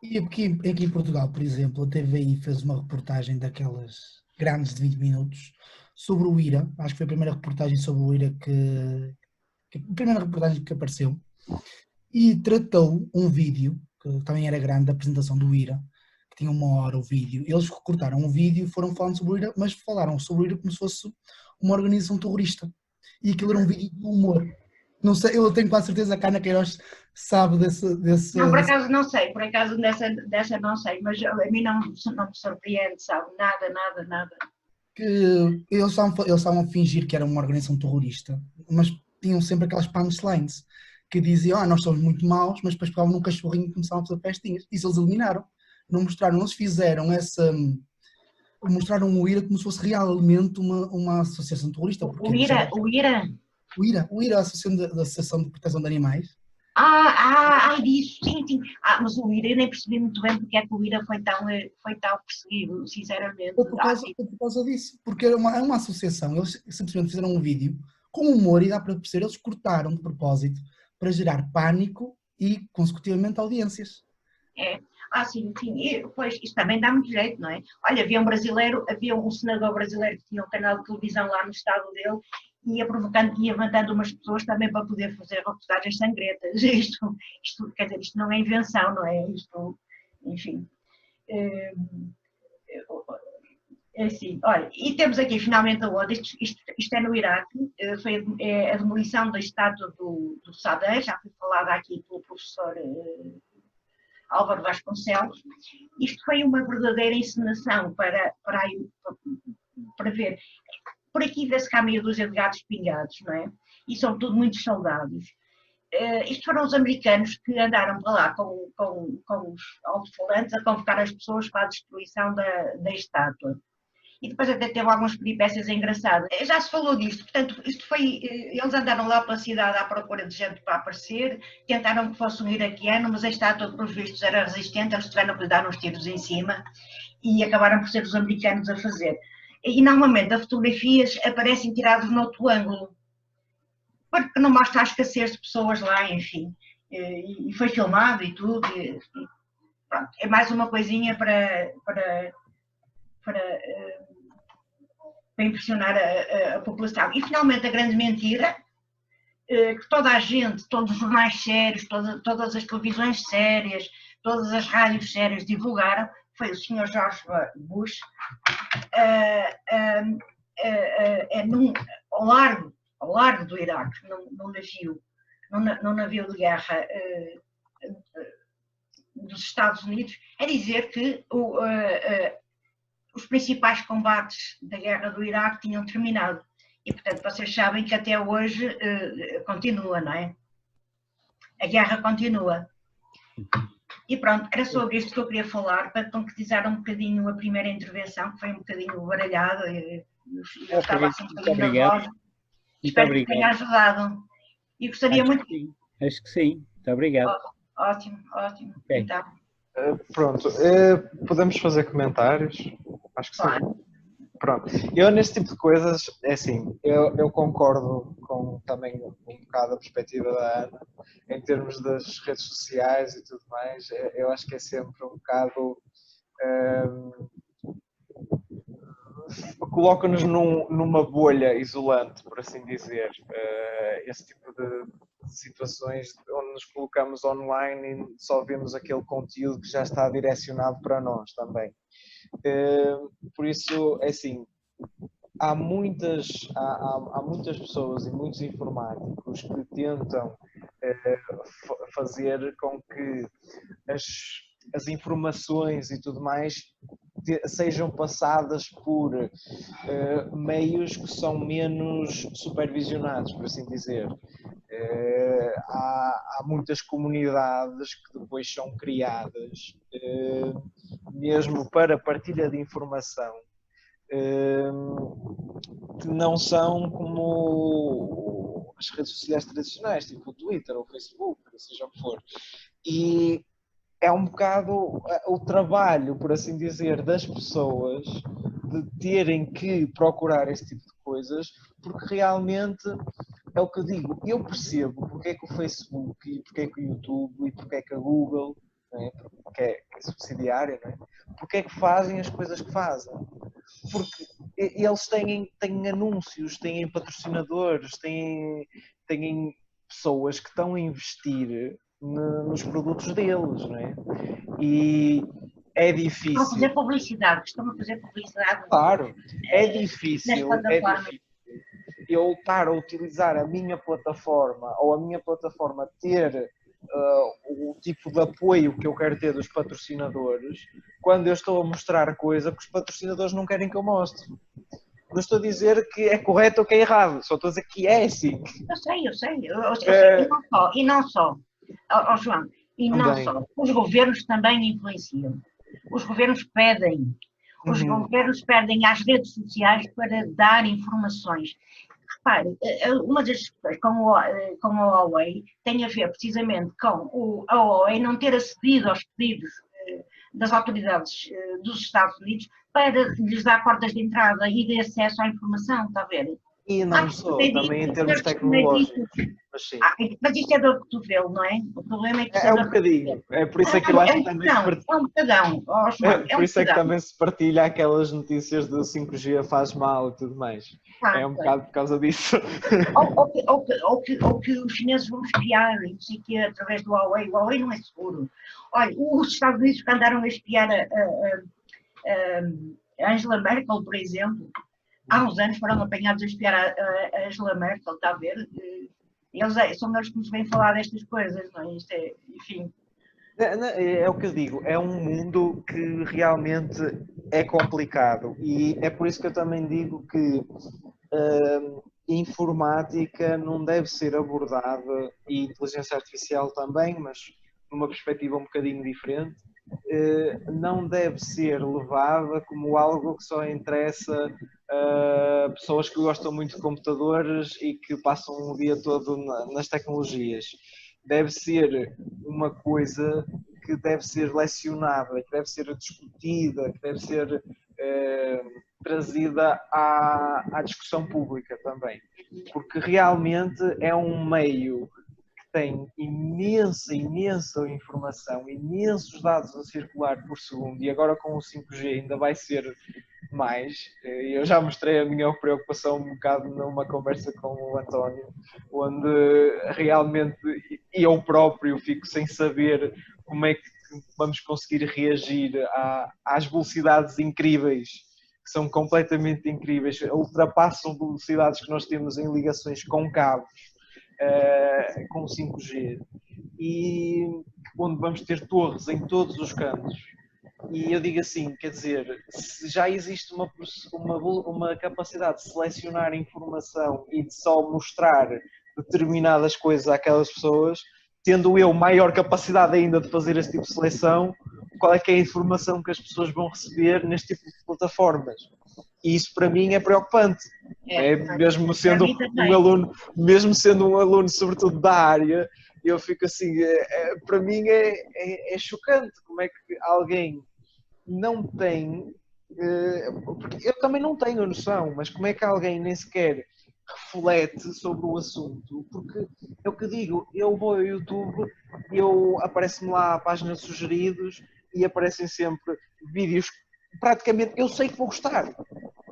E aqui em Portugal, por exemplo, a TVI fez uma reportagem daquelas grandes de 20 minutos sobre o IRA. Acho que foi a primeira reportagem sobre o IRA a primeira reportagem que apareceu. E tratou um vídeo, que também era grande, da apresentação do IRA, que tinha 1 hora o vídeo. Eles recortaram o vídeo e foram falando sobre o IRA, mas falaram sobre o IRA como se fosse uma organização terrorista. E aquilo era um vídeo de humor. Não sei, eu tenho quase certeza que a Ana Queiroz sabe desse... Não, por acaso não sei, por acaso dessa não sei, mas a mim não me surpreende, sabe? Nada. Que eles estavam a fingir que era uma organização terrorista, mas tinham sempre aquelas punchlines que diziam, nós somos muito maus, mas depois pegavam num cachorrinho e começavam a fazer festinhas. Isso eles eliminaram. Não mostraram, eles fizeram mostraram o IRA como se fosse realmente uma associação terrorista. O IRA? O IRA, a Associação de Proteção de Animais. Disso, sim. Mas o IRA, eu nem percebi muito bem porque é que o IRA foi tão perseguido, sinceramente. Foi por causa disso, porque é uma associação, eles simplesmente fizeram um vídeo com humor e dá para perceber, eles cortaram de propósito para gerar pânico e, consecutivamente, audiências. Sim. Pois, isto também dá muito jeito, não é? Olha, havia um senador brasileiro que tinha um canal de televisão lá no estado dele e ia levantando umas pessoas também para poder fazer reportagens sangrentas. Isto, quer dizer, isto não é invenção, não é? Isto, enfim. Assim, olha, e temos aqui finalmente a outra, isto é no Iraque, foi a demolição da estátua do Saddam, já foi falada aqui pelo professor Álvaro Vasconcelos. Isto foi uma verdadeira encenação para ver. Por aqui vê-se que há meia dúzia de gatos pingados, não é? E são tudo muitos soldados. Isto foram os americanos que andaram para lá com os alto-falantes a convocar as pessoas para a destruição da estátua. E depois até teve algumas peripécias engraçadas. Já se falou disto, portanto, eles andaram lá pela cidade à procura de gente para aparecer, tentaram que fosse um iraquiano, mas a estátua, pelos vistos, era resistente, eles tiveram que lhe dar uns tiros em cima e acabaram por ser os americanos a fazer. E normalmente as fotografias aparecem tiradas noutro ângulo, porque não mostra a escassez de pessoas lá, enfim. E foi filmado e tudo. Pronto, é mais uma coisinha para impressionar a população. E finalmente a grande mentira, que toda a gente, todos os jornais sérios, todas as televisões sérias, todas as rádios sérias divulgaram, foi o Sr. George Bush, ao largo do Iraque, num navio de guerra dos Estados Unidos, a dizer que os principais combates da guerra do Iraque tinham terminado. E, portanto, vocês sabem que até hoje continua, não é? A guerra continua. E pronto, era sobre isto que eu queria falar, para concretizar um bocadinho a primeira intervenção, que foi um bocadinho baralhada. Eu estava assim um bocadinho nervosa. Espero que tenha ajudado. E gostaria muito... Acho que sim. Muito obrigado. Ótimo. Okay. Então. Pronto, podemos fazer comentários? Acho que sim. Pronto, eu neste tipo de coisas, é assim, eu concordo com também um bocado a perspectiva da Ana, em termos das redes sociais e tudo mais, eu acho que é sempre um bocado, coloca-nos numa bolha isolante, por assim dizer, esse tipo de situações onde nos colocamos online e só vemos aquele conteúdo que já está direcionado para nós também. Por isso, é assim, há muitas pessoas e muitos informáticos que tentam fazer com que as informações e tudo mais sejam passadas por meios que são menos supervisionados, por assim dizer. Há muitas comunidades que depois são criadas mesmo para partilha de informação, que não são como as redes sociais tradicionais, tipo o Twitter ou o Facebook, seja o que for. E é um bocado o trabalho, por assim dizer, das pessoas de terem que procurar esse tipo de coisas, porque realmente é o que eu digo, eu percebo porque é que o Facebook e porque é que o YouTube e porque é que a Google, não é? Porque é subsidiária, não é? Porque é que fazem as coisas que fazem. Porque eles têm anúncios, têm patrocinadores, têm pessoas que estão a investir nos produtos deles, não é? E é difícil. Estão a fazer publicidade, Claro, é difícil eu estar a utilizar a minha plataforma ou a minha plataforma ter o tipo de apoio que eu quero ter dos patrocinadores quando eu estou a mostrar coisa que os patrocinadores não querem que eu mostre. Não estou a dizer que é correto ou que é errado, só estou a dizer que é assim. Eu sei. E não só. João, e não Também. só. Os governos também influenciam. Os governos pedem. Os governos pedem às redes sociais para dar informações. Repare, uma das questões com a Huawei tem a ver precisamente com a Huawei não ter acedido aos pedidos das autoridades dos Estados Unidos para lhes dar portas de entrada e de acesso à informação, está a ver? E não só, também em termos tecnológicos. Mas isto é do cotovelo, não é? O problema é que é um bocadinho. É por isso é que eu acho que também se partilha. É um bocadão. Por isso é que também se partilha aquelas notícias do 5G faz mal e tudo mais. É um bocado por causa disso. Ou que os chineses vão espiar, não sei o que, através do Huawei. O Huawei não é seguro. Olha, os Estados Unidos que andaram a espiar a Angela Merkel, por exemplo, há uns anos foram apanhados a espiar a Angela Merkel, está a ver? São eles que nos vêm falar destas coisas, não é? Isto é, enfim. É o que eu digo, é um mundo que realmente é complicado e é por isso que eu também digo que informática não deve ser abordada, e inteligência artificial também, mas numa perspectiva um bocadinho diferente, não deve ser levada como algo que só interessa pessoas que gostam muito de computadores e que passam o dia todo nas tecnologias. Deve ser uma coisa que deve ser lecionada, que deve ser discutida, que deve ser trazida à discussão pública também. Porque realmente é um meio que tem imensa informação, imensos dados a circular por segundo, e agora com o 5G ainda vai ser mais. Eu já mostrei a minha preocupação um bocado numa conversa com o António, onde realmente eu próprio fico sem saber como é que vamos conseguir reagir às velocidades incríveis, que são completamente incríveis, ultrapassam velocidades que nós temos em ligações com cabos, com 5G, e onde vamos ter torres em todos os cantos. E eu digo assim, quer dizer, se já existe uma capacidade de selecionar informação e de só mostrar determinadas coisas àquelas pessoas, tendo eu maior capacidade ainda de fazer esse tipo de seleção, qual é que é a informação que as pessoas vão receber neste tipo de plataformas? E isso para mim é preocupante. Mesmo sendo um aluno sobretudo da área, eu fico assim, para mim é chocante como é que alguém não tem, porque eu também não tenho noção, mas como é que alguém nem sequer reflete sobre o assunto? Porque é o que digo, eu vou ao YouTube, aparece-me lá a página de sugeridos e aparecem sempre vídeos, praticamente eu sei que vou gostar.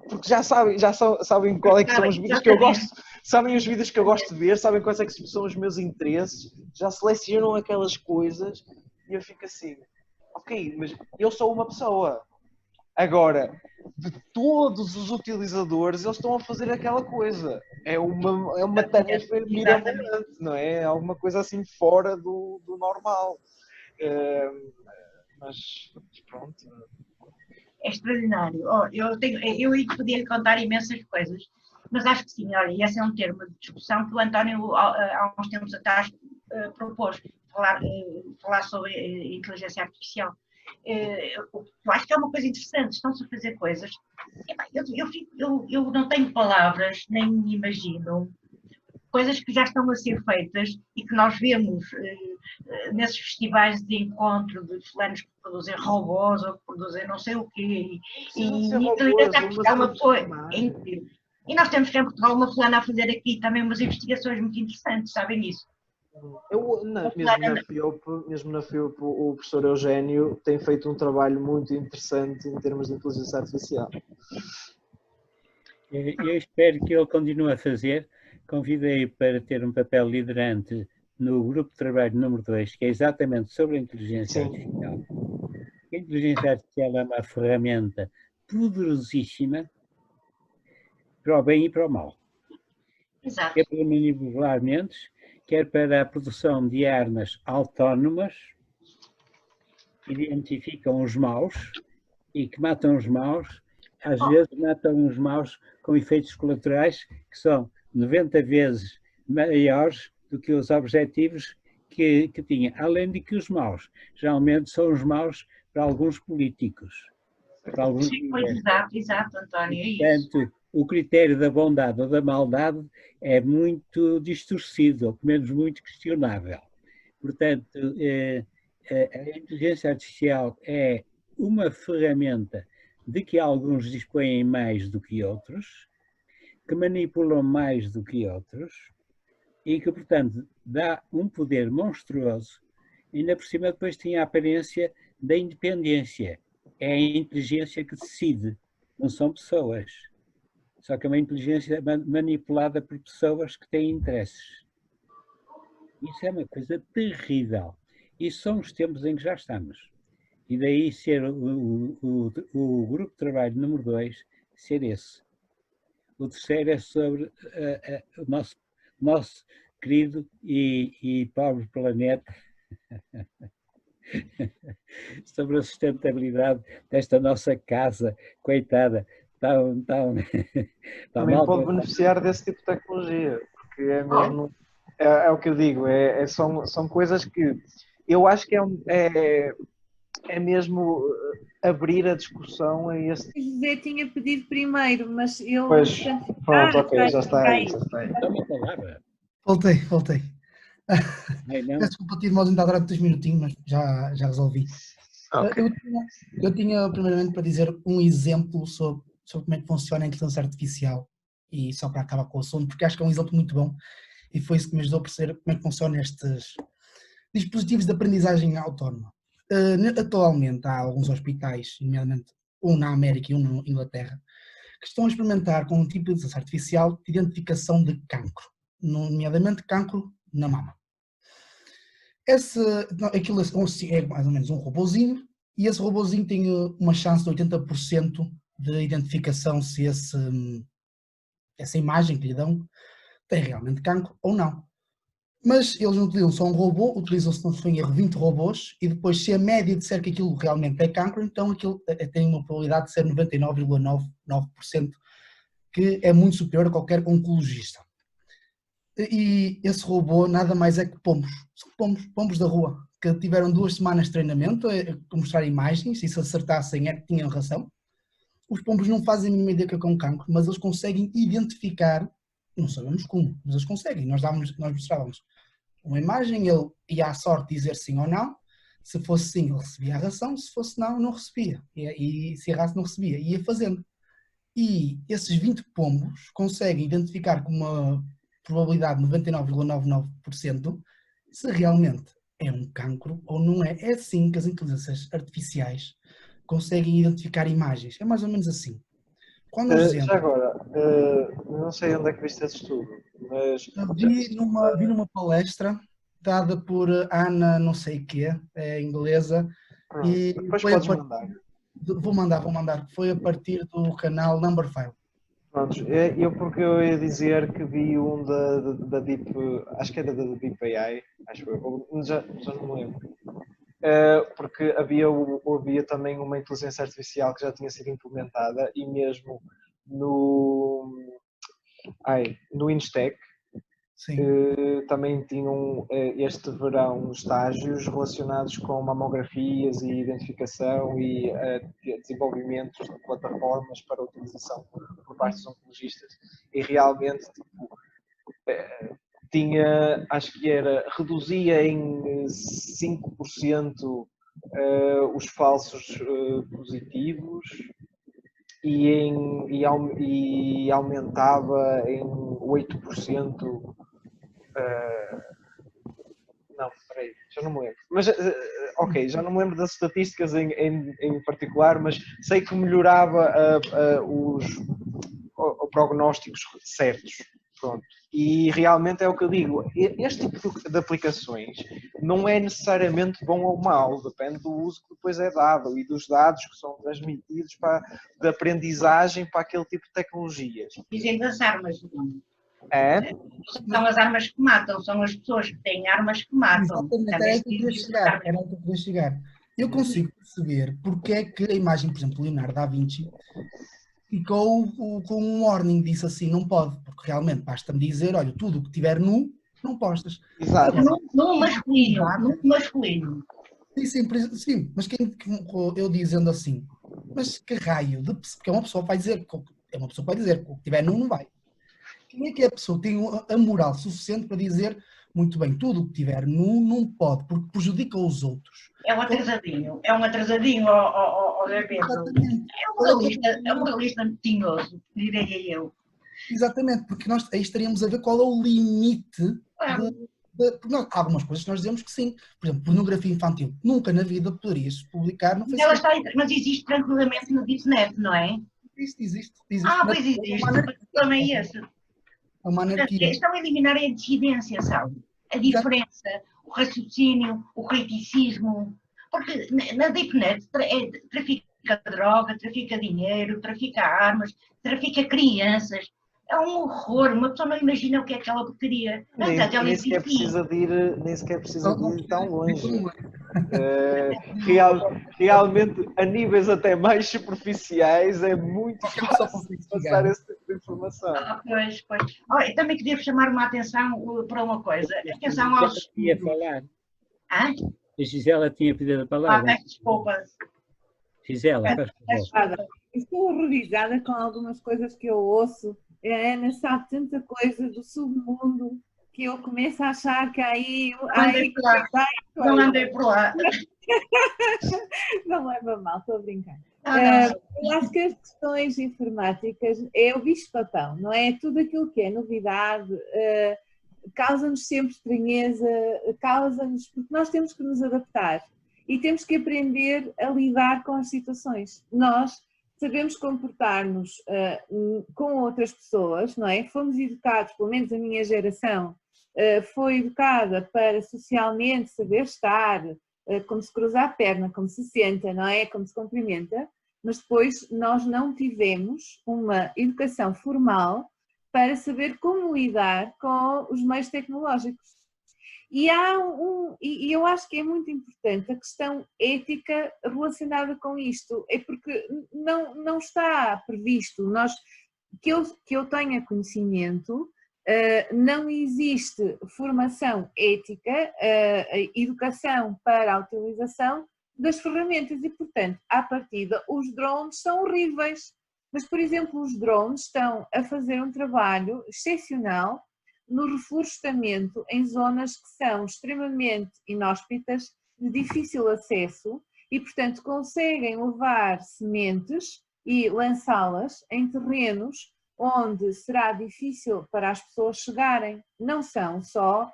Porque já sabem qual é que são os vídeos que eu gosto, sabem os vídeos que eu gosto de ver, sabem quais é que são os meus interesses, já selecionam aquelas coisas e eu fico assim, ok, mas eu sou uma pessoa, Agora, de todos os utilizadores, eles estão a fazer aquela coisa. É uma tarefa mirabolante, não é? É alguma coisa assim fora do normal. Mas pronto. É extraordinário. Oh, eu podia lhe contar imensas coisas, mas acho que sim, olha, e esse é um termo de discussão que o António, há uns tempos atrás, propôs, falar sobre inteligência artificial. Eu acho que é uma coisa interessante, estão-se a fazer coisas. Eu não tenho palavras, nem imagino coisas que já estão a ser feitas e que nós vemos nesses festivais de encontro de fulanos que produzem robôs ou que produzem não sei o quê. E inteligência artificial uma pessoa é incrível. E nós temos que em Portugal uma fulana a fazer aqui também umas investigações muito interessantes, sabem isso? Mesmo na FIOP, o professor Eugénio tem feito um trabalho muito interessante em termos de inteligência artificial. Eu espero que ele continue a fazer. Convidei-o para ter um papel liderante no grupo de trabalho número 2, que é exatamente sobre a inteligência artificial. A inteligência artificial é uma ferramenta poderosíssima para o bem e para o mal. Exato. Quer para manipular mentes, quer para a produção de armas autónomas, que identificam os maus e que matam os maus, às vezes matam os maus com efeitos colaterais que são 90 vezes maiores do que os objetivos que tinha. Além de que os maus, geralmente são os maus para alguns políticos. Para alguns exato, António, é isso. Portanto, o critério da bondade ou da maldade é muito distorcido, ou pelo menos muito questionável. Portanto, a inteligência artificial é uma ferramenta de que alguns dispõem mais do que outros, que manipulam mais do que outros e que, portanto, dá um poder monstruoso. Ainda por cima depois tem a aparência da independência. É a inteligência que decide, não são pessoas. Só que é uma inteligência manipulada por pessoas que têm interesses. Isso é uma coisa terrível. E são os tempos em que já estamos. E daí ser o grupo de trabalho número 2, ser esse. O terceiro é sobre o nosso querido e pobre planeta, sobre a sustentabilidade desta nossa casa, coitada, também pode beneficiar desse tipo de tecnologia, porque é mesmo, é o que eu digo, são coisas que eu acho que é mesmo abrir a discussão a esse... O José tinha pedido primeiro, mas eu... Pois, pronto, ok, já está aí. Voltei. Peço desculpa, tive mal de entrar durante 2 minutinhos, mas já resolvi. Okay. Eu tinha primeiramente para dizer um exemplo sobre como é que funciona a inteligência artificial, e só para acabar com o assunto, porque acho que é um exemplo muito bom, e foi isso que me ajudou a perceber como é que funcionam estes dispositivos de aprendizagem autónoma. Atualmente há alguns hospitais, nomeadamente um na América e um na Inglaterra, que estão a experimentar com um tipo de inteligência artificial de identificação de cancro, nomeadamente cancro na mama. Aquilo é mais ou menos um robozinho, e esse robozinho tem uma chance de 80% de identificação se essa imagem que lhe dão tem realmente cancro ou não. Mas eles não utilizam só um robô, utilizam, se não estou em erro, 20 robôs, e depois, se a média disser que aquilo realmente é cancro, então aquilo tem uma probabilidade de ser 99,99%, que é muito superior a qualquer oncologista. E esse robô nada mais é que pombos. São pombos da rua, que tiveram 2 semanas de treinamento a mostrar imagens, e se acertassem tinham razão. Os pombos não fazem a mínima ideia que é um cancro, mas eles conseguem identificar, não sabemos como, mas eles conseguem. Nós mostrávamos uma imagem, ele ia à sorte dizer sim ou não. Se fosse sim, ele recebia a ração, se fosse não, não recebia. E se errasse, não recebia. Ia fazendo. E esses 20 pombos conseguem identificar com uma probabilidade de 99,99% se realmente é um cancro ou não é. É assim que as inteligências artificiais conseguem identificar imagens. É mais ou menos assim. Quando eles entram, já agora, não sei onde é que viste esse estudo, mas... Vi numa palestra dada por Ana não sei quê, é inglesa. E depois podes mandar. Vou mandar. Foi a partir do canal Number 5. Pronto, porque eu ia dizer que vi um da Deep, acho que era da Deep AI, acho eu, já não me lembro. Porque havia também uma inteligência artificial que já tinha sido implementada e mesmo no Instec também tinham este verão estágios relacionados com mamografias e identificação e desenvolvimentos de plataformas para utilização por parte dos oncologistas e realmente tinha, acho que reduzia em 5% os falsos positivos e aumentava em 8%. Não, peraí, já não me lembro. Mas, ok, já não me lembro das estatísticas em particular, mas sei que melhorava os prognósticos certos. Pronto. E realmente é o que eu digo, este tipo de aplicações não é necessariamente bom ou mau, depende do uso que depois é dado e dos dados que são transmitidos de aprendizagem para aquele tipo de tecnologias. Dizem das armas, É? São as armas que matam, são as pessoas que têm armas que matam. Exatamente, era aí que eu queria chegar. Eu consigo perceber porque é que a imagem, por exemplo, Leonardo da Vinci ficou com um warning, disse assim, não pode, porque realmente basta-me dizer, olha, tudo o que tiver nu, não postas. Exato. No masculino. Sim, mas eu dizendo assim, mas que raio, porque uma pessoa vai dizer, que o que tiver nu não vai. Quem é que a pessoa tem a moral suficiente para dizer, muito bem, tudo o que tiver nu não pode, porque prejudica os outros. É um atrasadinho ao evento. É um moralista tinhoso, direi eu. Exatamente, porque nós aí estaríamos a ver qual é o limite porque há algumas coisas que nós dizemos que sim. Por exemplo, pornografia infantil. Nunca na vida poderias publicar no Facebook. Mas existe tranquilamente no Disnet, não é? Existe. Pois existe. Também é esse. É uma anarquia. Estão a eliminar a dissidência, sabe? A diferença, o raciocínio, o criticismo. Porque na Deepnet trafica droga, trafica dinheiro, trafica armas, trafica crianças. É um horror, uma pessoa não imagina o que é aquela porcaria. Nem sequer precisa de ir tão longe. Realmente, a níveis até mais superficiais, é muito fácil passar esse tipo de informação. Pois. Eu também queria chamar uma atenção para uma coisa. Atenção aos... Ia falar. A Gisela tinha pedido a palavra. Desculpa. Gisela, faz favor. Estou horrorizada com algumas coisas que eu ouço. A Ana sabe tanta coisa do submundo que eu começo a achar que aí... Não andei por lá. Não leva mal, estou a brincar. Eu acho que as questões informáticas é o bicho-papão, não é? Tudo aquilo que é novidade causa-nos sempre estranheza, porque nós temos que nos adaptar e temos que aprender a lidar com as situações. Nós sabemos comportar-nos com outras pessoas, não é? Fomos educados, pelo menos a minha geração, foi educada para socialmente saber estar, como se cruza a perna, como se senta, não é? Como se cumprimenta, mas depois nós não tivemos uma educação formal para saber como lidar com os meios tecnológicos. E eu acho que é muito importante a questão ética relacionada com isto, é porque não está previsto, que eu tenha conhecimento, não existe formação ética, educação para a utilização das ferramentas e, portanto, à partida, os drones são horríveis. Mas, por exemplo, os drones estão a fazer um trabalho excepcional no reflorestamento em zonas que são extremamente inóspitas, de difícil acesso e, portanto, conseguem levar sementes e lançá-las em terrenos onde será difícil para as pessoas chegarem. Não são só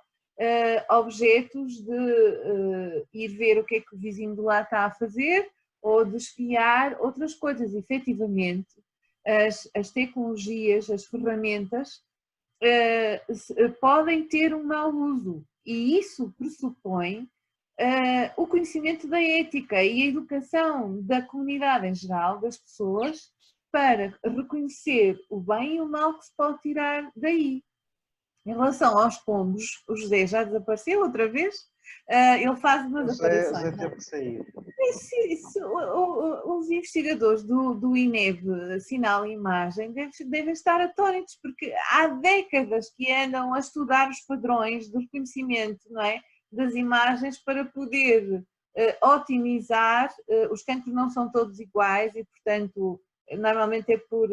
objetos de ir ver o que é que o vizinho de lá está a fazer ou de espiar outras coisas. Efetivamente, as tecnologias, as ferramentas podem ter um mau uso e isso pressupõe o conhecimento da ética e a educação da comunidade em geral, das pessoas, para reconhecer o bem e o mal que se pode tirar daí. Em relação aos pombos, o José já desapareceu outra vez, ele faz umas aparições. Teve que sair. Os investigadores do INEB, Sinal e Imagem, devem estar atónitos, porque há décadas que andam a estudar os padrões do reconhecimento, não é, das imagens para poder otimizar. Os cancros não são todos iguais e, portanto, normalmente é por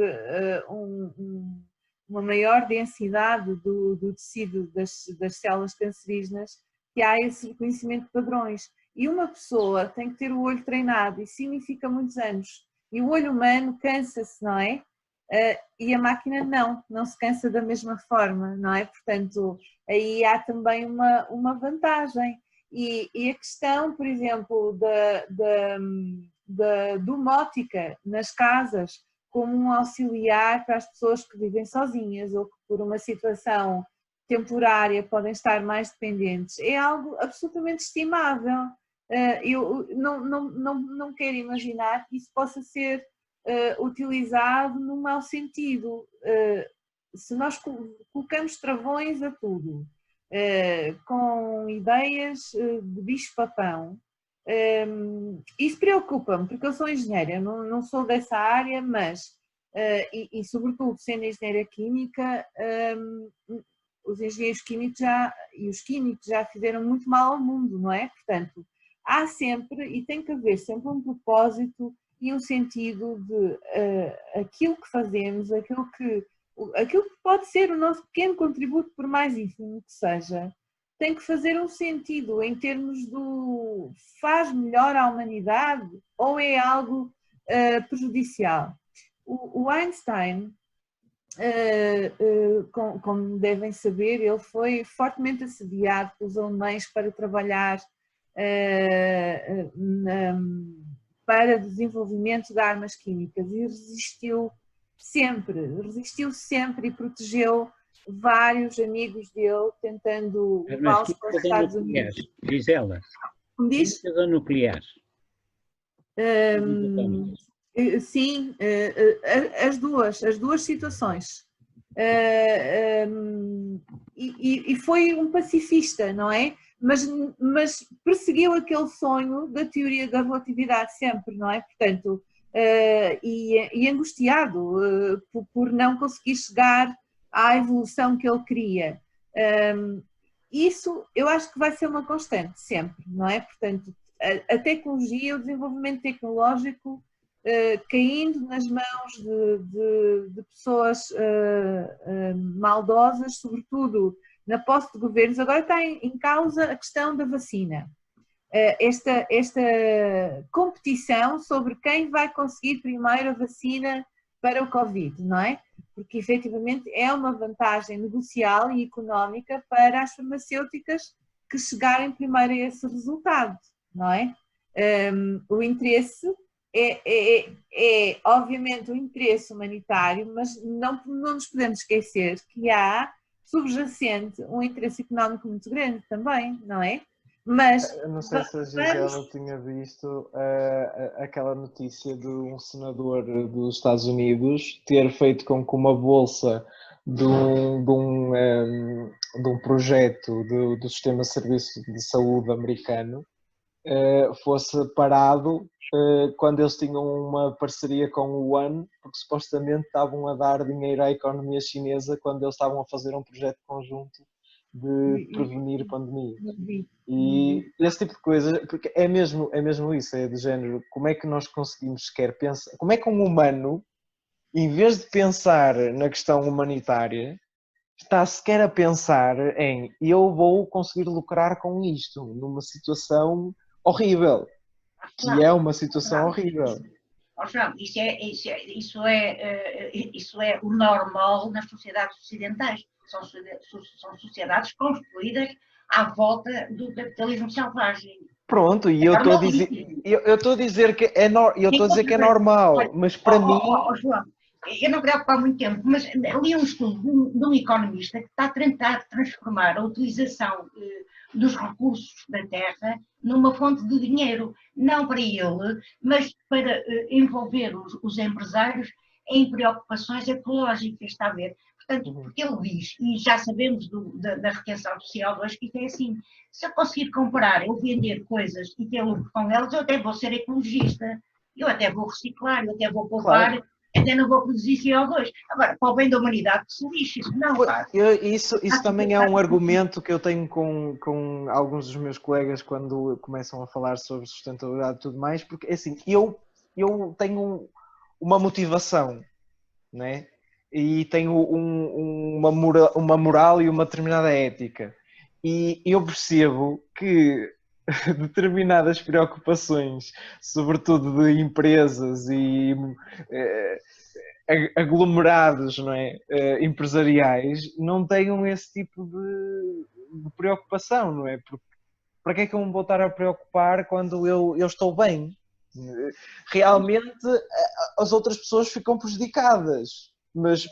uma maior densidade do tecido das células cancerígenas que há esse reconhecimento de padrões. E uma pessoa tem que ter o olho treinado, e significa muitos anos. E o olho humano cansa-se, não é? E a máquina não se cansa da mesma forma, não é? Portanto, aí há também uma vantagem. E a questão, por exemplo, da domótica nas casas, como um auxiliar para as pessoas que vivem sozinhas ou que por uma situação temporária podem estar mais dependentes, é algo absolutamente estimável. Eu não quero imaginar que isso possa ser utilizado num mau sentido. Se nós colocamos travões a tudo, com ideias de bicho-papão, isso preocupa-me, porque eu sou engenheira, não sou dessa área, mas, e sobretudo sendo engenheira química, os engenheiros químicos já fizeram muito mal ao mundo, não é? Portanto, há sempre, e tem que haver sempre um propósito e um sentido de aquilo que fazemos, aquilo que pode ser o nosso pequeno contributo, por mais ínfimo que seja, tem que fazer um sentido em termos do faz melhor à humanidade ou é algo prejudicial. O Einstein, como devem saber, ele foi fortemente assediado pelos alemães para trabalhar para desenvolvimento de armas químicas e resistiu sempre e protegeu vários amigos dele, tentando levá-los para os Estados Unidos. Diz ela. Como diz? Nuclear. Sim, as duas situações. E foi um pacifista, não é? Mas perseguiu aquele sonho da teoria da relatividade sempre, não é? Portanto, e angustiado por não conseguir chegar à evolução que ele queria. Isso eu acho que vai ser uma constante sempre, não é? Portanto, a tecnologia, o desenvolvimento tecnológico caindo nas mãos de pessoas maldosas, sobretudo na posse de governos. Agora está em causa a questão da vacina. Esta competição sobre quem vai conseguir primeiro a vacina para o Covid, não é? Porque efetivamente é uma vantagem negocial e económica para as farmacêuticas que chegarem primeiro a esse resultado, não é? O interesse é obviamente o interesse humanitário, mas não nos podemos esquecer que há subjacente um interesse económico muito grande também, não é? Mas eu não sei se a Gisela tinha visto aquela notícia de um senador dos Estados Unidos ter feito com que uma bolsa de um projeto do Sistema de Serviços de Saúde americano fosse parado quando eles tinham uma parceria com o One, porque supostamente estavam a dar dinheiro à economia chinesa quando eles estavam a fazer um projeto conjunto de prevenir pandemia. E esse tipo de coisa, porque é mesmo isso, é do género, como é que nós conseguimos sequer pensar, como é que um humano, em vez de pensar na questão humanitária, está sequer a pensar em eu vou conseguir lucrar com isto, numa situação horrível, que é uma situação horrível. João, isso é o normal nas sociedades ocidentais. São sociedades construídas à volta do capitalismo selvagem. Pronto, e eu estou a dizer que é normal, mas para mim... João, eu não queria ocupar muito tempo, mas li um estudo de um economista que está a tentar transformar a utilização dos recursos da terra numa fonte de dinheiro, não para ele, mas para envolver os empresários em preocupações ecológicas, está a ver? Portanto, porque ele diz, e já sabemos da retenção do CO2, que é assim, se eu conseguir comparar, eu vender coisas e ter lucro com elas, eu até vou ser ecologista, eu até vou reciclar, eu até vou poupar, claro. Até não vou produzir CO2. Agora, para o bem da humanidade, que se lixe, isso não faz. Isso também é um argumento que eu tenho com alguns dos meus colegas quando começam a falar sobre sustentabilidade e tudo mais, porque assim, eu tenho uma motivação, né? E tenho uma moral e uma determinada ética. E eu percebo que determinadas preocupações, sobretudo de empresas e aglomerados, não é? Empresariais, não tenham esse tipo de preocupação, não é? Porque para que é que eu me vou estar a preocupar quando eu estou bem? Realmente as outras pessoas ficam prejudicadas, mas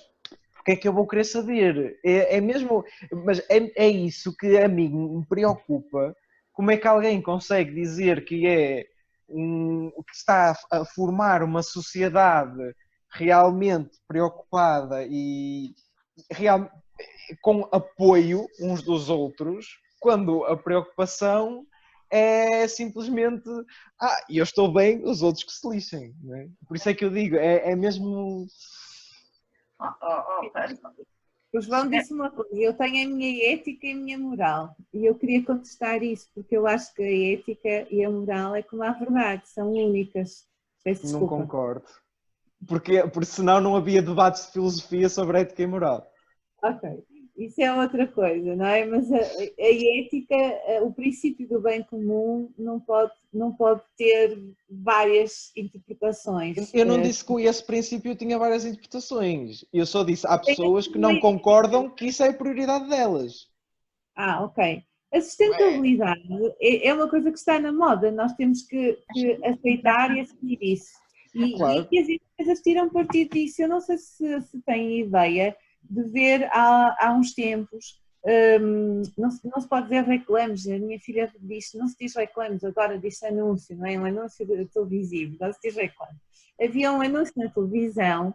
porque é que eu vou querer saber? É mesmo, mas é isso que a mim me preocupa. Como é que alguém consegue dizer que está a formar uma sociedade realmente preocupada e com apoio uns dos outros, quando a preocupação é simplesmente eu estou bem, os outros que se lixem, não é? Por isso é que eu digo, é mesmo... O João disse uma coisa, eu tenho a minha ética e a minha moral, e eu queria contestar isso, porque eu acho que a ética e a moral é como a verdade, são únicas. Não concordo, porque senão não havia debates de filosofia sobre ética e moral. Ok, isso é outra coisa, não é? Mas a ética, o princípio do bem comum não pode ter várias interpretações. Eu não disse que esse princípio tinha várias interpretações. Eu só disse, há pessoas que não concordam que isso é a prioridade delas. Ok. A sustentabilidade é uma coisa que está na moda, nós temos que aceitar e assumir isso. Claro. E as empresas tiram partido disso. Eu não sei se têm ideia de ver há uns tempos, não se pode dizer reclames, a minha filha diz, não se diz reclames, agora diz anúncio, não é? Um anúncio televisivo, não se diz reclames. Havia um anúncio na televisão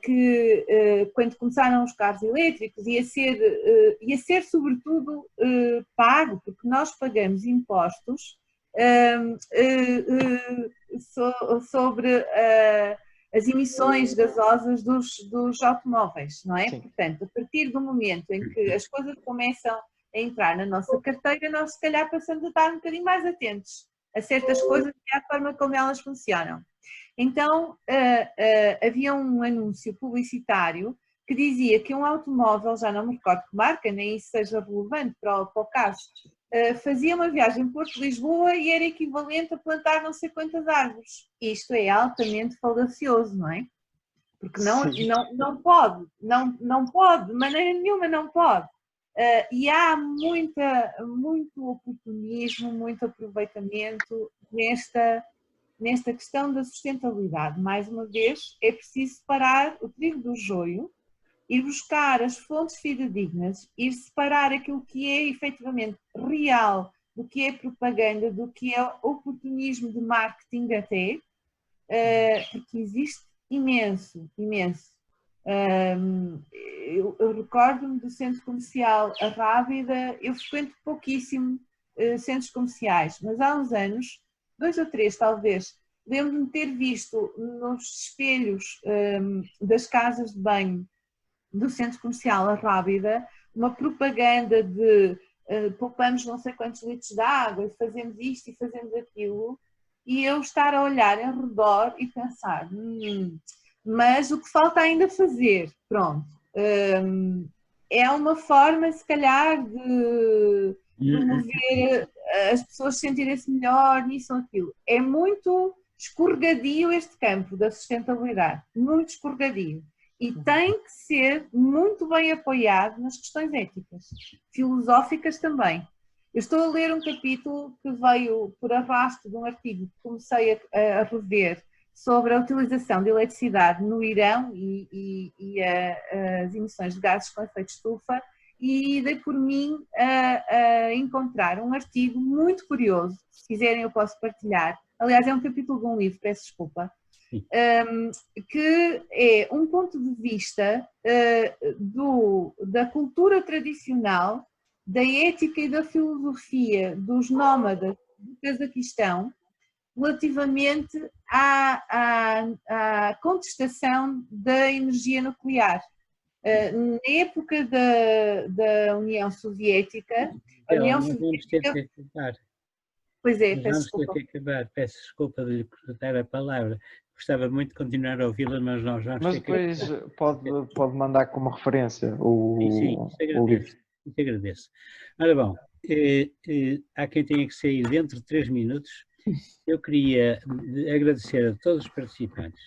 que quando começaram os carros elétricos ia ser sobretudo pago, porque nós pagamos impostos sobre as emissões gasosas dos automóveis, não é? Sim. Portanto, a partir do momento em que as coisas começam a entrar na nossa carteira, nós se calhar passamos a estar um bocadinho mais atentos a certas coisas e à forma como elas funcionam. Então, havia um anúncio publicitário que dizia que um automóvel, já não me recordo que marca, nem isso seja relevante para o caso, fazia uma viagem Porto-Lisboa e era equivalente a plantar não sei quantas árvores. Isto é altamente falacioso, não é? Porque não pode, de maneira nenhuma não pode. E há muito oportunismo, muito aproveitamento nesta questão da sustentabilidade. Mais uma vez, é preciso separar o trigo do joio, ir buscar as fontes fidedignas, ir separar aquilo que é efetivamente real do que é propaganda, do que é oportunismo de marketing até, porque existe imenso. Eu recordo-me do centro comercial A Rábida, eu frequento pouquíssimo centros comerciais, mas há uns anos, 2 ou 3 talvez, lembro-me de ter visto nos espelhos das casas de banho do centro comercial A Rábida uma propaganda de poupamos não sei quantos litros de água e fazemos isto e fazemos aquilo, e eu estar a olhar em redor e pensar, mas o que falta ainda fazer, pronto, é uma forma se calhar de promover as pessoas sentirem-se melhor nisso ou aquilo. É muito escorregadio este campo da sustentabilidade, muito escorregadio. E tem que ser muito bem apoiado nas questões éticas, filosóficas também. Eu estou a ler um capítulo que veio por arrasto de um artigo que comecei a rever sobre a utilização de eletricidade no Irão e as emissões de gases com efeito de estufa, e dei por mim a encontrar um artigo muito curioso, se quiserem eu posso partilhar, aliás é um capítulo de um livro, peço desculpa, que é um ponto de vista da cultura tradicional, da ética e da filosofia dos nómadas do Cazaquistão relativamente à contestação da energia nuclear. Na época da União Soviética, a União Soviética... Pois é, peço desculpa. Ter que acabar. Peço desculpa de lhe cortar a palavra. Gostava muito de continuar a ouvi-la, mas nós vamos mas ter que... Mas depois pode mandar como referência o livro. Isso agradeço. Ora bom, há quem tenha que sair dentro de 3 minutos. Eu queria agradecer a todos os participantes